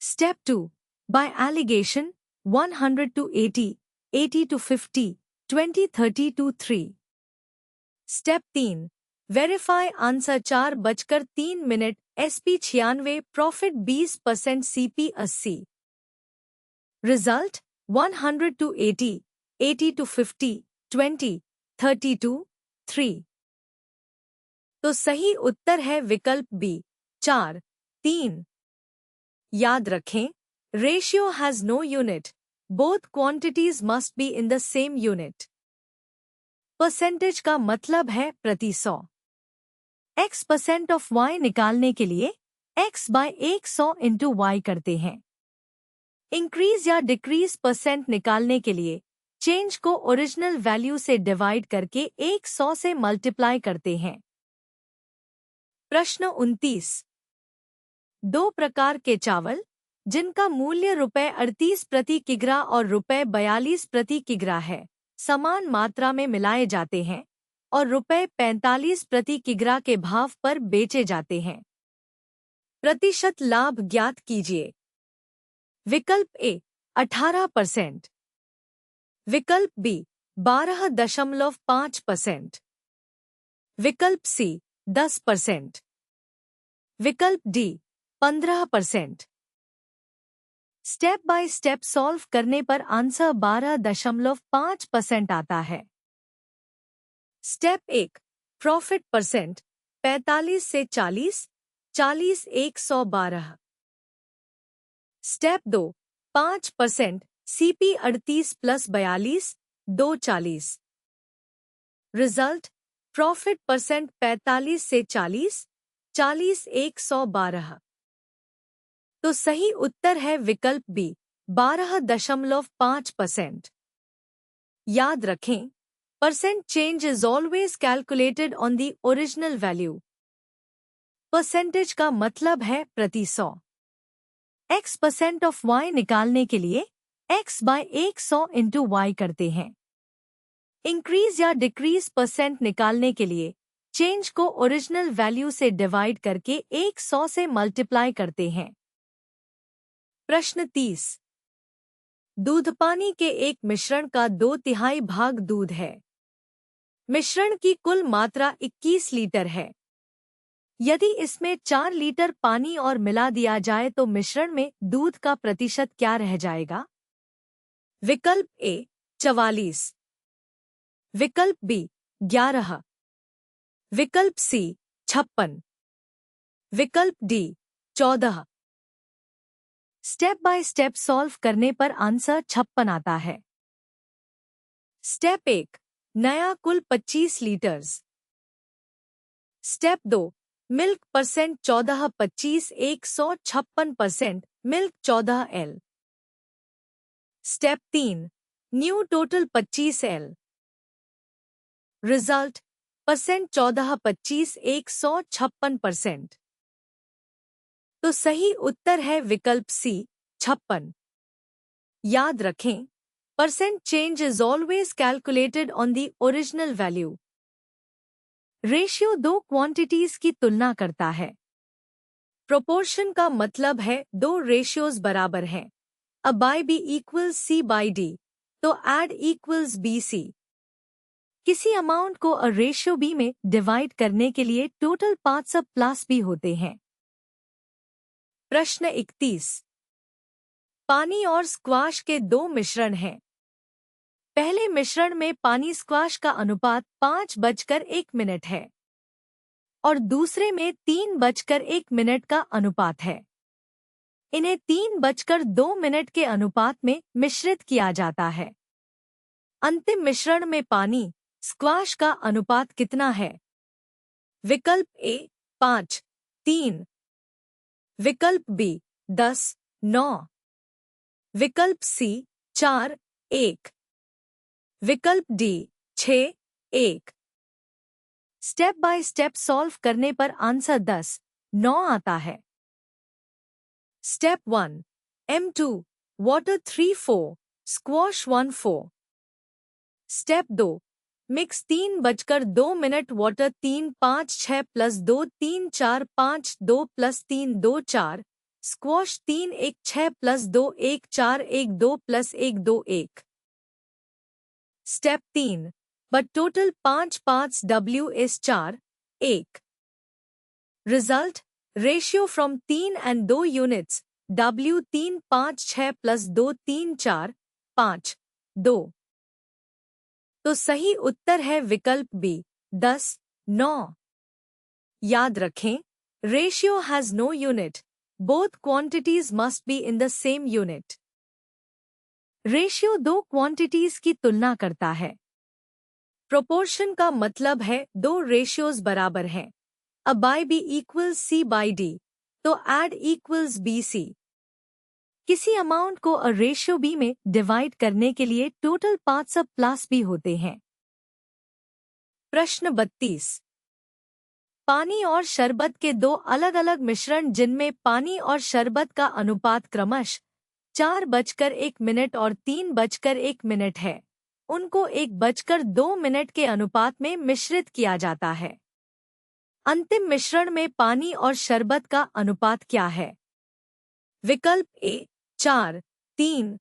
Step 2 by alligation 100 to 80, 80 to 50, 20, 30 to 3। Step 3 verify answer 4:03 SP 96 profit 20% CP 80। Result 100 to 80, 80 to 50, 20, 30 to 3। तो सही उत्तर है विकल्प बी 4, 3। याद रखें, ratio has no unit, both quantities must be in the same unit. Percentage का मतलब है प्रति 100। x% ऑफ y निकालने के लिए x/100 इंटू y करते हैं। इंक्रीज या डिक्रीज परसेंट निकालने के लिए चेंज को ओरिजिनल वैल्यू से डिवाइड करके 100 से मल्टीप्लाई करते हैं। प्रश्न 29। दो प्रकार के चावल जिनका मूल्य रुपए 38 प्रति किग्रा और रुपए 42 प्रति किग्रा है, समान मात्रा में मिलाए जाते हैं और रुपए 45 प्रति किग्रा के भाव पर बेचे जाते हैं। प्रतिशत लाभ ज्ञात कीजिए। विकल्प ए 18%, विकल्प बी 12.5%, विकल्प सी 10%, विकल्प D 15%। Step by step solve करने पर आंसर 12.5% आता है। स्टेप 1 प्रॉफिट परसेंट 45 से 40, 40 112। Step 2 5% CP 38 plus 42, 240। Result profit percent 45 से 40, 40 112। तो सही उत्तर है विकल्प बी 12.5%। याद रखें, percent change is always calculated on the original value. Percentage का मतलब है प्रति 100। x% ऑफ y निकालने के लिए x/100 इंटू y करते हैं। इंक्रीज या डिक्रीज परसेंट निकालने के लिए चेंज को ओरिजिनल वैल्यू से डिवाइड करके 100 से मल्टीप्लाई करते हैं। प्रश्न 30। दूध पानी के एक मिश्रण का 2/3 भाग दूध है। मिश्रण की कुल मात्रा 21 लीटर है। यदि इसमें 4 लीटर पानी और मिला दिया जाए तो मिश्रण में दूध का प्रतिशत क्या रह जाएगा? विकल्प ए 44, विकल्प बी 11, विकल्प सी 56, विकल्प D 14। Step by step solve करने पर आंसर 56 आता है। स्टेप 1 नया कुल 25 litres. Step 2 milk percent 14 25 156%, milk 14 L। Step 3 new total 25 L। Result percent 14 25 156%। तो सही उत्तर है विकल्प सी 56। याद रखें, percent change is always calculated on the original value. Ratio दो क्वांटिटीज की तुलना करता है। प्रोपोर्शन का मतलब है दो रेशियोज बराबर हैं। अ बाय बी इक्वल्स सी बाय डी, तो एड इक्वल्स बी सी। किसी अमाउंट को अ रेशियो बी में डिवाइड करने के लिए टोटल पार्ट्स अ प्लस बी होते हैं। प्रश्न 31। पानी और स्क्वाश के दो मिश्रण हैं। पहले मिश्रण में पानी स्क्वाश का अनुपात 5:1 है और दूसरे में 3:1 का अनुपात है। इन्हें 3:2 के अनुपात में मिश्रित किया जाता है। अंतिम मिश्रण में पानी स्क्वाश का अनुपात कितना है? विकल्प ए 5:3, विकल्प बी 10:9, विकल्प सी 4:1, विकल्प D 6:1। Step by step solve करने पर आंसर 10:9 आता है। Step 1 M2 water 3:4 squash 1:4। Step 2 mix 3:2 water 3:5:6 + 2 3:4:5 2 + 3:2:4 squash 3:1:6 + 2 1:4:1 2 + 1:2:1। Step 3 but total 5:5 WS 4:1। Result ratio from 3 and 2 units W 3:5:6 + 2 3:4:5:2। तो सही उत्तर है विकल्प बी 10:9। याद रखें, ratio has no unit, both quantities must be in the same unit. Ratio दो quantities की तुलना करता है। प्रोपोर्शन का मतलब है दो रेशियोज बराबर हैं। A by B equals C by D, तो add equals BC। किसी अमाउंट को a रेशियो B में डिवाइड करने के लिए टोटल पार्ट्स अब प्लस भी होते हैं। प्रश्न 32। पानी और शरबत के दो अलग अलग मिश्रण जिनमें पानी और शरबत का अनुपात क्रमश 4:1 और 3:1 है, उनको 1:2 के अनुपात में मिश्रित किया जाता है। अंतिम मिश्रण में पानी और शरबत का अनुपात क्या है? विकल्प ए 4:3,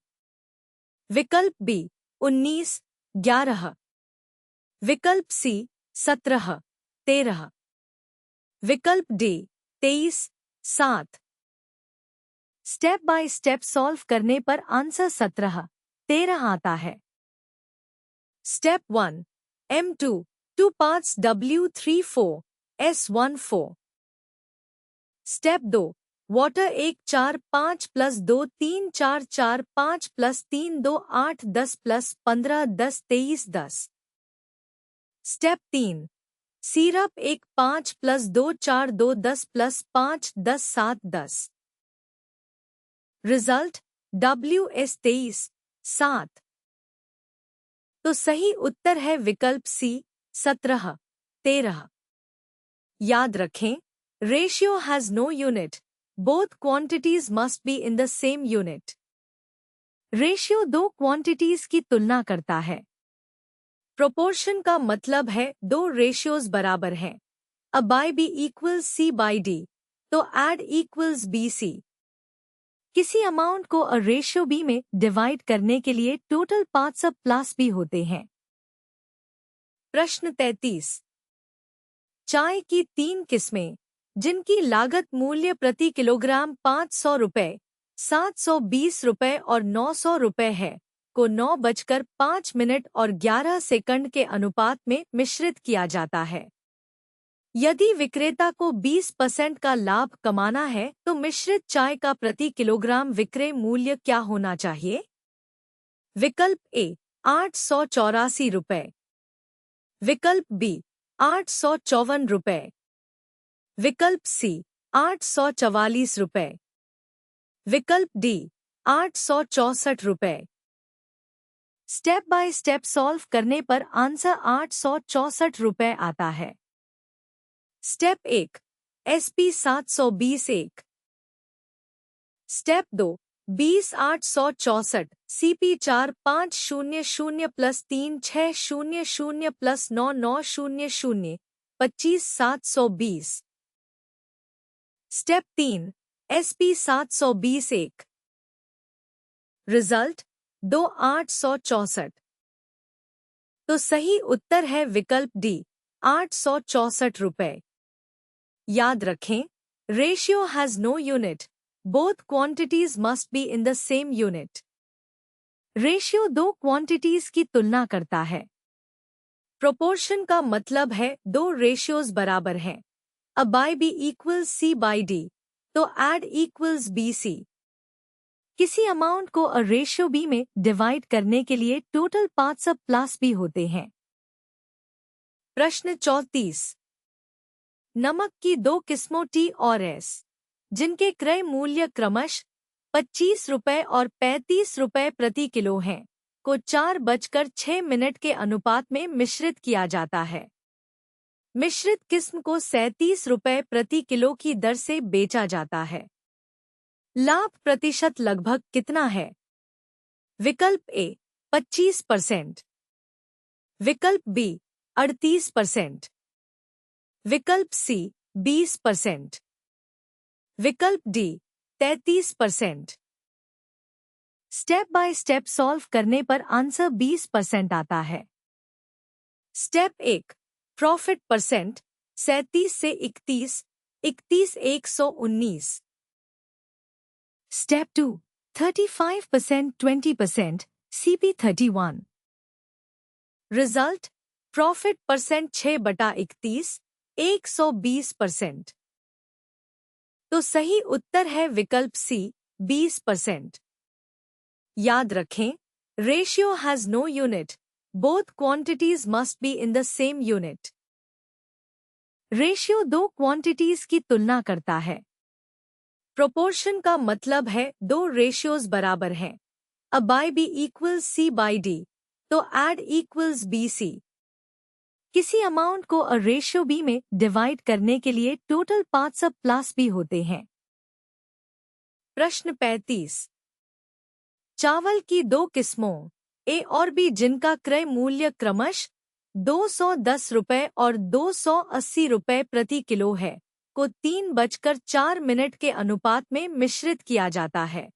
विकल्प बी 19:11, विकल्प सी 17:13, विकल्प D 23:7। Step by step solve करने पर आंसर 17:13 आता है। Step 1 M2 2 parts W34 S14। Step 2 water 1:4:5 + 2 3:4:4:5 + 3:2:8:10 + 15:10:23:10। Step 3 syrup 1:5 + 2:4:2:10 + 5:10:7:10। Result WS 23:7। तो सही उत्तर है विकल्प सी 17:13। याद रखें, ratio has no unit, both quantities must be in the same unit. Ratio दो क्वांटिटीज की तुलना करता है। प्रोपोर्शन का मतलब है दो रेशियोज बराबर हैं। A by B equals C by D, तो add equals BC। किसी अमाउंट को a रेशियो B में डिवाइड करने के लिए टोटल पार्ट्स अब प्लस भी होते हैं। प्रश्न 33। चाय की 3 किस्में जिनकी लागत मूल्य प्रति किलोग्राम 500 रुपये, 720 रुपये और 900 रुपये है, को 9:05 और 11 सेकंड के अनुपात में मिश्रित किया जाता है। यदि विक्रेता को 20% का लाभ कमाना है तो मिश्रित चाय का प्रति किलोग्राम विक्रय मूल्य क्या होना चाहिए? विकल्प ए 884 रुपये, विकल्प बी 854 रुपये, विकल्प सी 844 रुपये, विकल्प डी 864 रुपये। स्टेप बाय स्टेप सॉल्व करने पर आंसर 864 रुपये आता है। Step 1 SP 720:1। Step 2 20,864 CP 4500 + 3600 + 9900 25,720। Step 3 SP 720:1। Result 2,864। तो सही उत्तर है विकल्प डी 864 रुपये। याद रखें, ratio has no unit, both quantities must be in the same unit. Ratio दो क्वांटिटीज की तुलना करता है। प्रोपोर्शन का मतलब है दो रेशियोज बराबर हैं। A by B equals C by D, तो add equals BC। किसी अमाउंट को अ रेशियो बी में डिवाइड करने के लिए टोटल पार्ट्स अब प्लस बी होते हैं। प्रश्न 34। नमक की दो किस्मों टी और एस, जिनके क्रय मूल्य क्रमश 25 रुपये और 35 रुपये प्रति किलो हैं, को 4:06 के अनुपात में मिश्रित किया जाता है। मिश्रित किस्म को 37 रुपये प्रति किलो की दर से बेचा जाता है। लाभ प्रतिशत लगभग कितना है? विकल्प ए 25%, विकल्प बी 38%, विकल्प सी 20%, विकल्प D 33%। Step by step solve करने पर आंसर 20% आता है। स्टेप 1, प्रॉफिट परसेंट 37 से 31, 31 119। Step 2, 35% 20%, CP 31। Result, profit percent 6/31, 120%। तो सही उत्तर है विकल्प सी 20%। याद रखें, ratio has no unit, both quantities must be in the same unit. Ratio दो क्वांटिटीज की तुलना करता है। प्रोपोर्शन का मतलब है दो रेशियोज बराबर हैं। अ बाय बी इक्वल्स सी बाय डी, तो एड इक्वल्स बी सी। किसी अमाउंट को अ रेशियो बी में डिवाइड करने के लिए टोटल पार्ट्स अब प्लस बी होते हैं। प्रश्न 35। चावल की दो किस्मों ए और बी, जिनका क्रय मूल्य क्रमश 210 रुपये और 280 रुपये प्रति किलो है, को 3:04 के अनुपात में मिश्रित किया जाता है।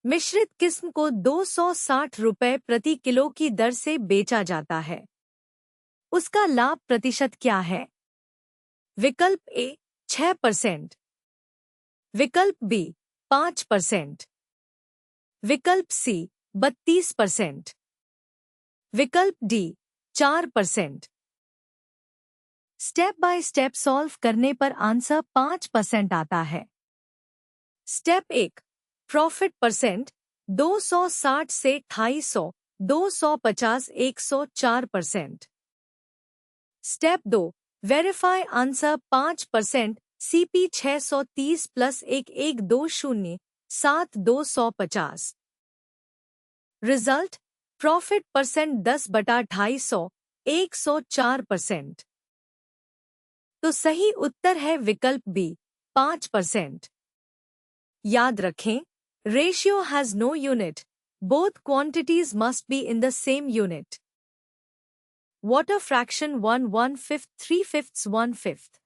मिश्रित किस्म को 260 रुपये प्रति किलो की दर से बेचा जाता है। उसका लाभ प्रतिशत क्या है? विकल्प ए 6%, विकल्प बी 5%, विकल्प सी 32%, विकल्प D 4%। Step by step solve करने पर आंसर 5% आता है। स्टेप 1, प्रॉफिट परसेंट 260 से 250, 250 104%। Step 2, verify answer 5%, CP 630 plus 1120 7 250। Result, profit percent 10/250, 104%। तो सही उत्तर है विकल्प बी 5%। याद रखें, ratio has no unit, both quantities must be in the same unit. Water fraction 1/5, 3/5, 1/5।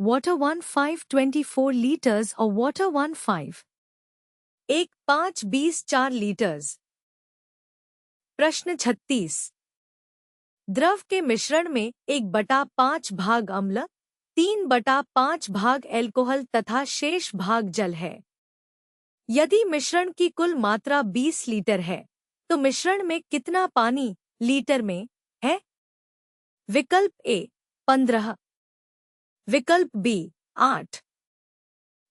Water 1/5 24 litres और वाटर 1/5 1 5 20 4 लीटर्स। प्रश्न 36। द्रव के मिश्रण में 1/5 भाग अम्ल, 3/5 भाग एल्कोहल तथा शेष भाग जल है। यदि मिश्रण की कुल मात्रा 20 लीटर है, तो मिश्रण में कितना पानी लीटर में है? विकल्प ए 15, विकल्प बी 8,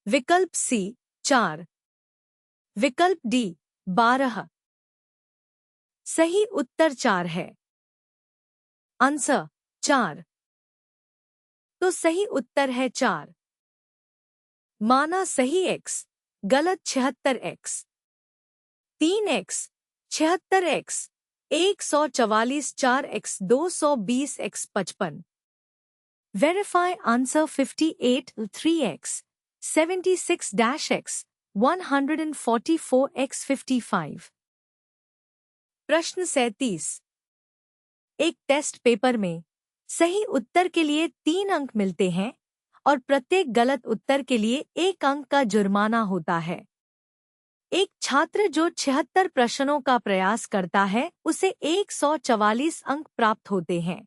विकल्प सी 4, विकल्प डी 12। सही उत्तर 4 है। आंसर 4। तो सही उत्तर है 4। माना सही x, गलत 76x, 3x, 76x, 144 4x, 220x, 55। Verify answer 58 3x, 76-x, 144x, 55। प्रश्न 37। एक टेस्ट पेपर में सही उत्तर के लिए 3 अंक मिलते हैं और प्रत्येक गलत उत्तर के लिए 1 अंक का जुर्माना होता है। एक छात्र जो 76 प्रश्नों का प्रयास करता है, उसे 144 अंक प्राप्त होते हैं।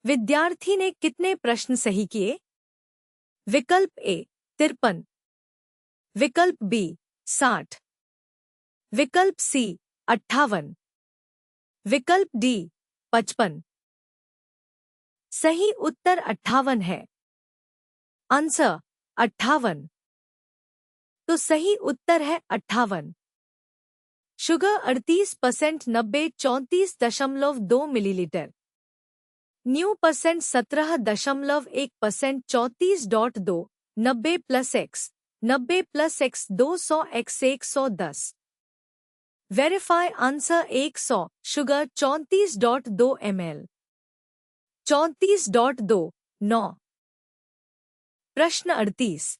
विद्यार्थी ने कितने प्रश्न सही किए? विकल्प ए 53, विकल्प बी 60, विकल्प सी 58, विकल्प डी 55। सही उत्तर 58 है। आंसर 58। तो सही उत्तर है 58। Sugar 38%, 90 34.2 millilitre. New percent 17.1%, 34.2। 90 plus x, 90 plus x 200 x 110। Verify answer 100। Sugar 34.2 ml। 34.2। 9। प्रश्न 38।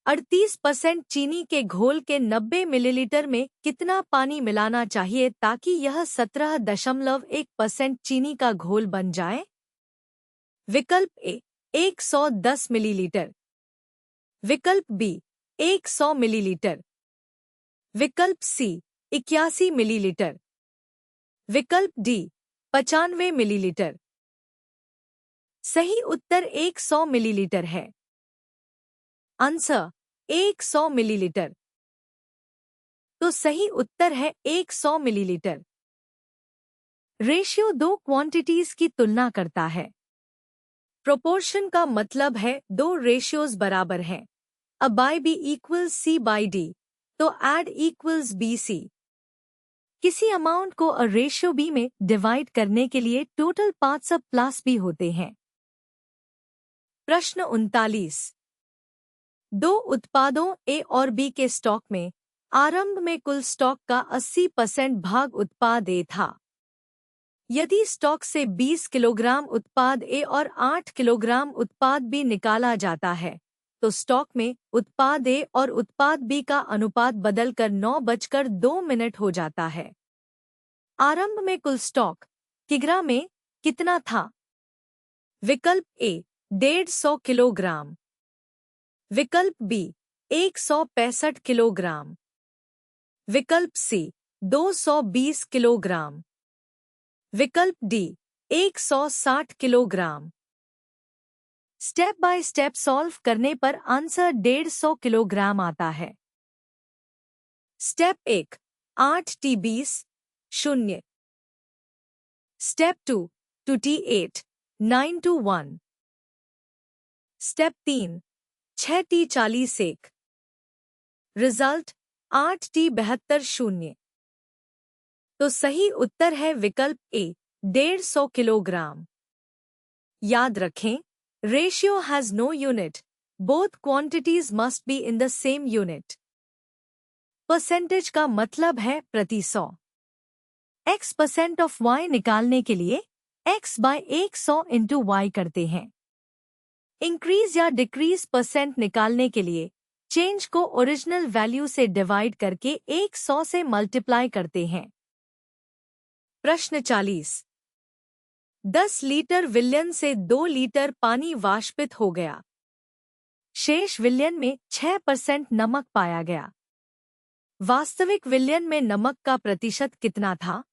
38% चीनी के घोल के 90 मिलीलीटर में कितना पानी मिलाना चाहिए ताकि यह 17.1% चीनी का घोल बन जाए? विकल्प ए 110 मिलीलीटर, विकल्प बी 100 मिलीलीटर, विकल्प सी 81 मिलीलीटर, विकल्प डी 95 मिलीलीटर। सही उत्तर 100 मिलीलीटर है। Answer 100 millilitre. तो सही उत्तर है 100 मिलीलीटर। रेशियो दो क्वांटिटीज की तुलना करता है। प्रोपोर्शन का मतलब है दो रेशियोज बराबर हैं। अ बाय बी इक्वल्स सी बाय डी, तो एड इक्वल्स बी सी। किसी अमाउंट को अ रेशियो बी में डिवाइड करने के लिए टोटल पार्ट्स अब प्लस बी होते हैं। प्रश्न 39। दो उत्पादों ए और बी के स्टॉक में आरंभ में कुल स्टॉक का 80% भाग उत्पाद ए था। यदि स्टॉक से 20 किलोग्राम उत्पाद ए और 8 किलोग्राम उत्पाद बी निकाला जाता है, तो स्टॉक में उत्पाद ए और उत्पाद बी का अनुपात बदलकर 9:02 हो जाता है। आरंभ में कुल स्टॉक किग्रा में कितना था? विकल्प ए 150 किलोग्राम, विकल्प बी 165 किलोग्राम, विकल्प सी 220 किलोग्राम, विकल्प D 160 kilogram. Step by step solve करने पर आंसर 150 किलोग्राम आता है। Step 1 8 T 20 0। Step 2 2 T 8 9 to 1। Step 3 6 T 40 1। Result 8 T 72 0। तो सही उत्तर है विकल्प ए 150 किलोग्राम। याद रखें, ratio has no unit, both quantities must be in the same unit. Percentage का मतलब है प्रति 100। x% ऑफ y निकालने के लिए x बाय 100 इंटू y करते हैं। इंक्रीज या डिक्रीज परसेंट निकालने के लिए चेंज को ओरिजिनल वैल्यू से डिवाइड करके 100 से मल्टीप्लाई करते हैं। प्रश्न 40। 10 लीटर विलयन से 2 लीटर पानी वाष्पित हो गया। शेष विलयन में 6% नमक पाया गया। वास्तविक विलयन में नमक का प्रतिशत कितना था?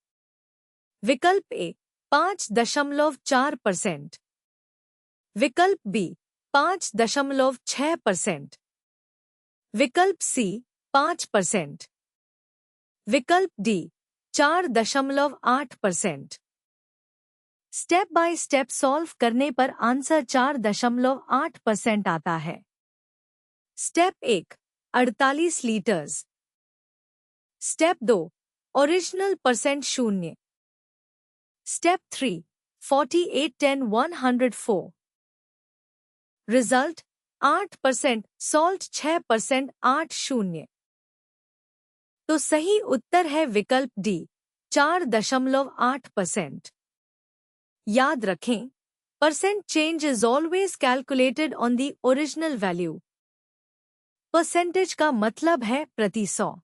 विकल्प ए 5.4%, विकल्प बी 5.6%, विकल्प सी 5%, विकल्प D 4.8%। Step by step solve करने पर आंसर 4.8% आता है। Step 1 48 litres. Step 2 original percent 0। Step 3 48 10 104। Result 8%, salt 6%, 8 0। तो सही उत्तर है विकल्प डी 4.8%। याद रखें, percent change is always calculated on the original value. Percentage का मतलब है प्रति 100।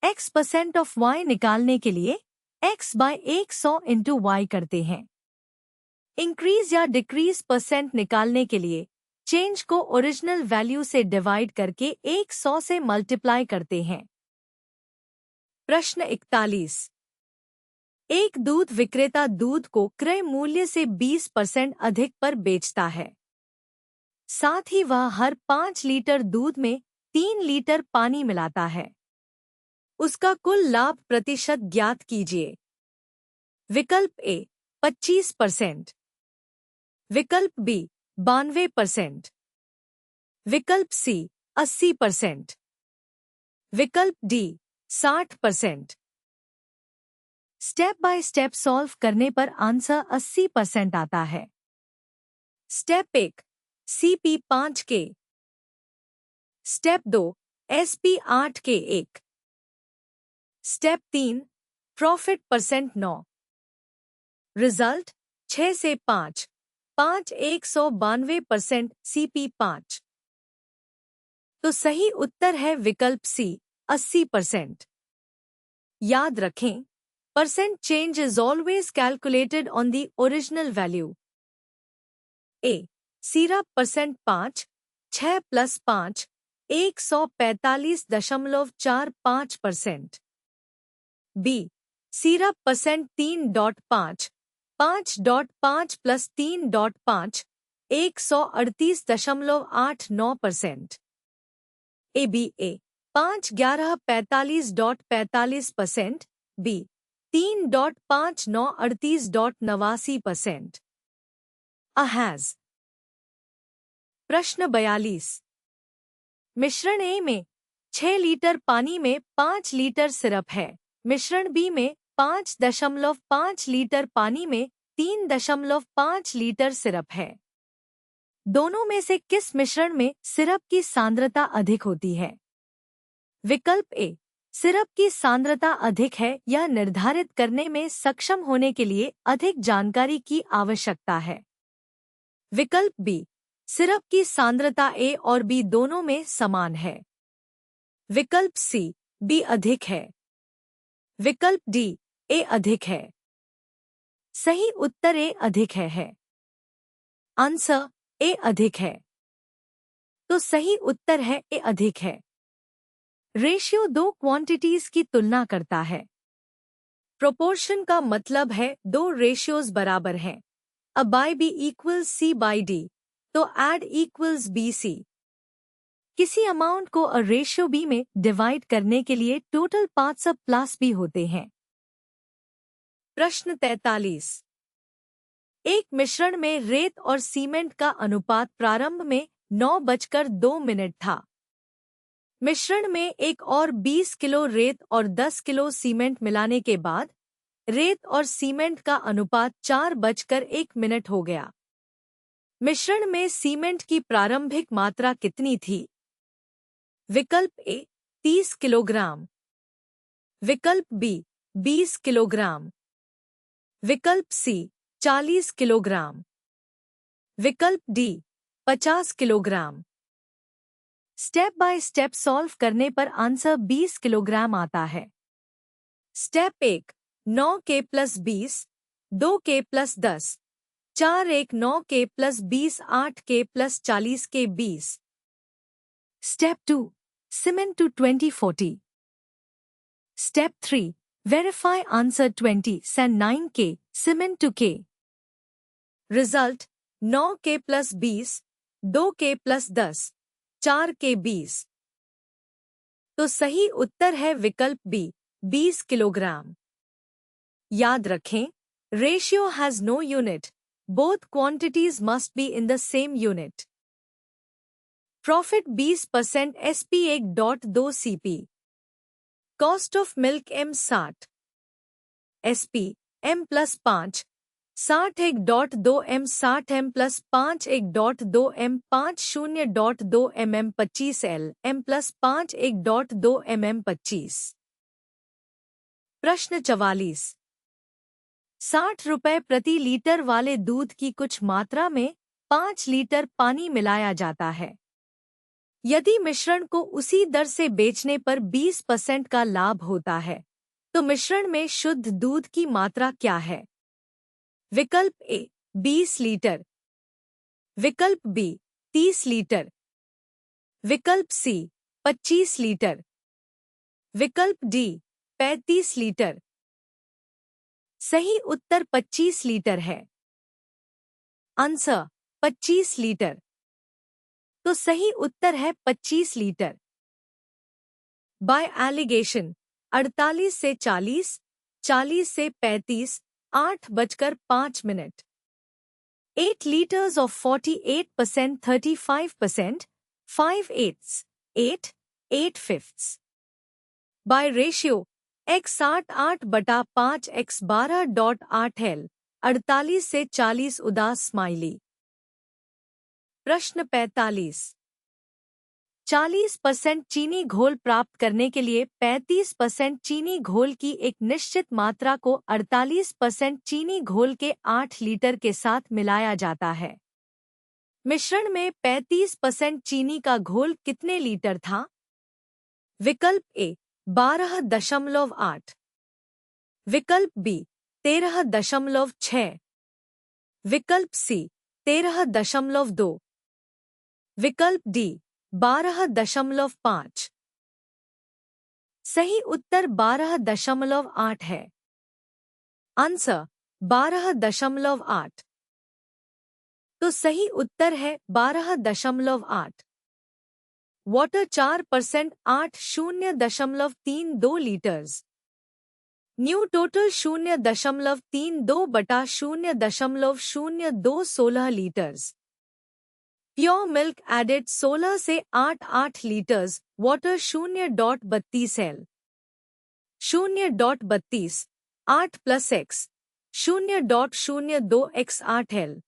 x% ऑफ y निकालने के लिए x बाय 100 इंटू y करते हैं। इंक्रीज या डिक्रीज परसेंट निकालने के लिए चेंज को ओरिजिनल वैल्यू से डिवाइड करके 100 से मल्टीप्लाई करते हैं। प्रश्न 41। एक दूध विक्रेता दूध को क्रय मूल्य से 20% अधिक पर बेचता है। साथ ही वह हर 5 लीटर दूध में 3 लीटर पानी मिलाता है। उसका कुल लाभ प्रतिशत ज्ञात कीजिए। विकल्प ए 25%, विकल्प बी 92%, विकल्प सी 80%, विकल्प D 60%। Step by step solve करने पर आंसर 80% आता है। स्टेप 1 CP 5 के, स्टेप 2 SP 8 के 1, स्टेप 3 प्रॉफिट परसेंट 9, रिजल्ट 6 से 5, 5 192% CP 5। तो सही उत्तर है विकल्प सी 80%। याद रखें, percent change is always calculated on the original value. A syrup percent 5, 6 plus 5 145.45%। B syrup percent 3.5, 5.5 plus 3.5 138.89%। A B A 5 11 45.45%, B 3.5 9 38.89%। अहैज। प्रश्न 42। मिश्रण ए में 6 लीटर पानी में 5 लीटर सिरप है। मिश्रण बी में 5.5 लीटर पानी में 3.5 लीटर सिरप है। दोनों में से किस मिश्रण में सिरप की सांद्रता अधिक होती है? विकल्प ए सिरप की सांद्रता अधिक है यह निर्धारित करने में सक्षम होने के लिए अधिक जानकारी की आवश्यकता है। विकल्प बी सिरप की सांद्रता ए और बी दोनों में समान है। विकल्प सी बी अधिक है। विकल्प डी ए अधिक है। सही उत्तर ए अधिक है। आंसर ए अधिक है। तो सही उत्तर है ए अधिक है। रेशियो दो क्वांटिटीज की तुलना करता है। प्रोपोर्शन का मतलब है दो रेशियोज बराबर हैं। A by B equals C by D, तो add equals BC। किसी अमाउंट को a रेशियो B में डिवाइड करने के लिए टोटल पार्ट्स अब प्लस B होते हैं। प्रश्न 43। एक मिश्रण में रेत और सीमेंट का अनुपात प्रारंभ में 9:02 था। मिश्रण में एक और 20 किलो रेत और 10 किलो सीमेंट मिलाने के बाद रेत और सीमेंट का अनुपात 4:01 हो गया। मिश्रण में सीमेंट की प्रारंभिक मात्रा कितनी थी? विकल्प ए 30 किलोग्राम, विकल्प बी 20 किलोग्राम, विकल्प सी 40 किलोग्राम, विकल्प D 50 kilogram. Step by step solve करने पर आंसर 20 किलोग्राम आता है। स्टेप 1 9 के प्लस 20, 2 के प्लस 10, 4 1 9 के प्लस 20 8 के प्लस 40 के 20। Step 2 cement to 2040। Step 3 verify answer 20 से 9 के सीमेंट टू के। रिजल्ट 9 के प्लस 20, 2 के प्लस 10, 4 के 20। तो सही उत्तर है विकल्प बी 20 किलोग्राम। याद रखें, ratio has no unit, both quantities must be in the same unit. Profit 20% SP 1.2 CP। Cost of milk M 60, SP M plus 5, 60 1.2 M 60 M plus 5 1.2 M 5 0.2 mm 25 L M plus 5 1.2 mm 25। प्रश्न 44। 60 रुपये प्रति litre वाले दूध की कुछ मात्रा में 5 litre पानी मिलाया जाता है। यदि मिश्रण को उसी दर से बेचने पर 20% का लाभ होता है, तो मिश्रण में शुद्ध दूध की मात्रा क्या है? विकल्प ए 20 लीटर, विकल्प बी 30 लीटर, विकल्प सी 25 लीटर, विकल्प डी 35 लीटर। सही उत्तर 25 लीटर है। Answer 25 litre. तो सही उत्तर है 25 लीटर। बाय एलिगेशन 48 से 40, 40 से 35, 8:05। 8 liters of 48%, 35%, 5/8, 8, 8/5. By ratio, x 8/8 x 12.8 L, 48 से 40 उदास स्माइली। प्रश्न 45। 40% चीनी घोल प्राप्त करने के लिए 35% चीनी घोल की एक निश्चित मात्रा को 48% चीनी घोल के 8 लीटर के साथ मिलाया जाता है। मिश्रण में 35% चीनी का घोल कितने लीटर था? विकल्प ए 12.8, विकल्प बी 13.6, विकल्प सी 13.2, विकल्प डी 12.5। सही उत्तर 12.8 है। आंसर 12.8। तो सही उत्तर है 12.8। Water 4% 8 0.32 litres. New total 0.32/0.02 16 litres. Pure milk added 16 से 8 litres. Water 0.32 L। 0.32, 8 + x 0.02 x 8 L।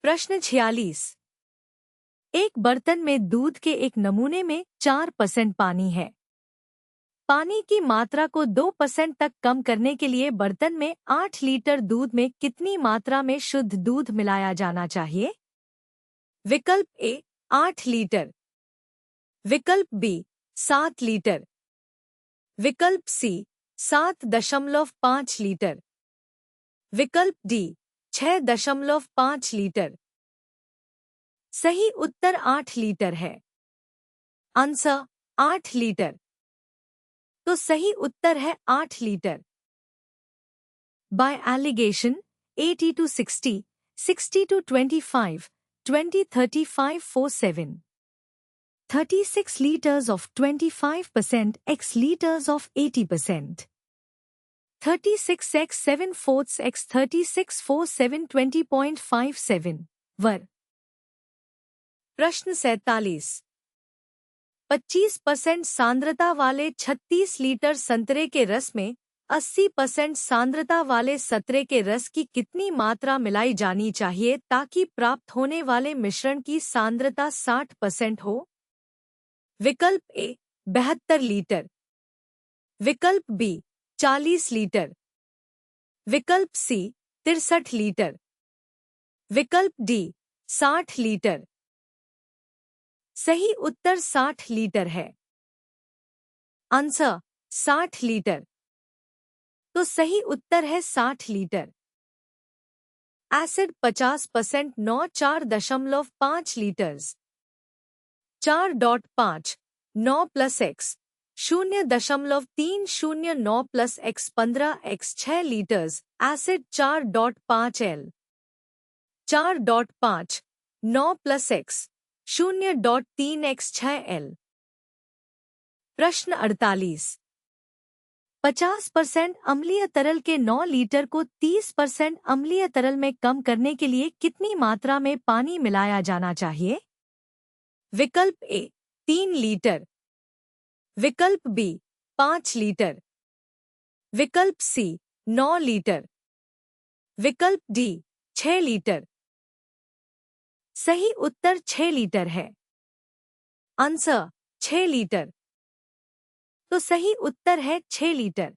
प्रश्न 46। एक बर्तन में दूध के एक नमूने में 4% पानी है। पानी की मात्रा को 2% तक कम करने के लिए बर्तन में 8 लीटर दूध में कितनी मात्रा में शुद्ध दूध मिलाया जाना चाहिए? विकल्प ए 8 लीटर, विकल्प बी 7 लीटर, विकल्प सी 7.5 लीटर, विकल्प डी 6.5 लीटर। सही उत्तर 8 लीटर है। Answer 8 litre. तो सही उत्तर है 8 litre. By alligation 80 to 60, 60 to 25, 20 35 47। 36 liters of 25% x liters of 80%. 36 x 7/4 x 36 4 7 20.57 वर। प्रश्न 47। 25% सांद्रता वाले 36 लीटर संतरे के रस में 80% सांद्रता वाले संतरे के रस की कितनी मात्रा मिलाई जानी चाहिए ताकि प्राप्त होने वाले मिश्रण की सांद्रता 60% हो? विकल्प ए 72 लीटर, विकल्प बी 40 लीटर, विकल्प सी 63 लीटर, विकल्प डी 60 लीटर। सही उत्तर 60 लीटर है। Answer 60 litre. तो सही उत्तर है 60 litre. Acid 50% 9 4.5 litres. 4.5 9 + x 0.309 + x 15 x 6 litres. Acid 4.5 L। 4.5 9 + x 0.3 x 6 L। प्रश्न 48। 50% अम्लीय तरल के 9 लीटर को 30% अम्लीय तरल में कम करने के लिए कितनी मात्रा में पानी मिलाया जाना चाहिए? विकल्प ए 3 लीटर, विकल्प बी 5 लीटर, विकल्प सी 9 लीटर, विकल्प डी 6 लीटर। सही उत्तर 6 लीटर है। Answer 6 litre. तो सही उत्तर है 6 लीटर।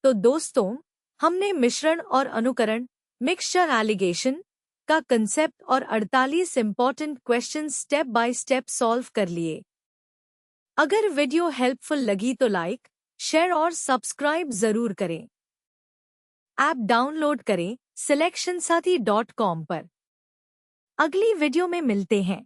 तो दोस्तों, हमने मिश्रण और अनुकरण मिक्सचर एलिगेशन का कंसेप्ट और 48 important question step by step solve कर लिए। अगर वीडियो हेल्पफुल लगी तो लाइक, शेयर और सब्सक्राइब जरूर करें। ऐप डाउनलोड करें silectionsathi.com पर। अगली वीडियो में मिलते हैं।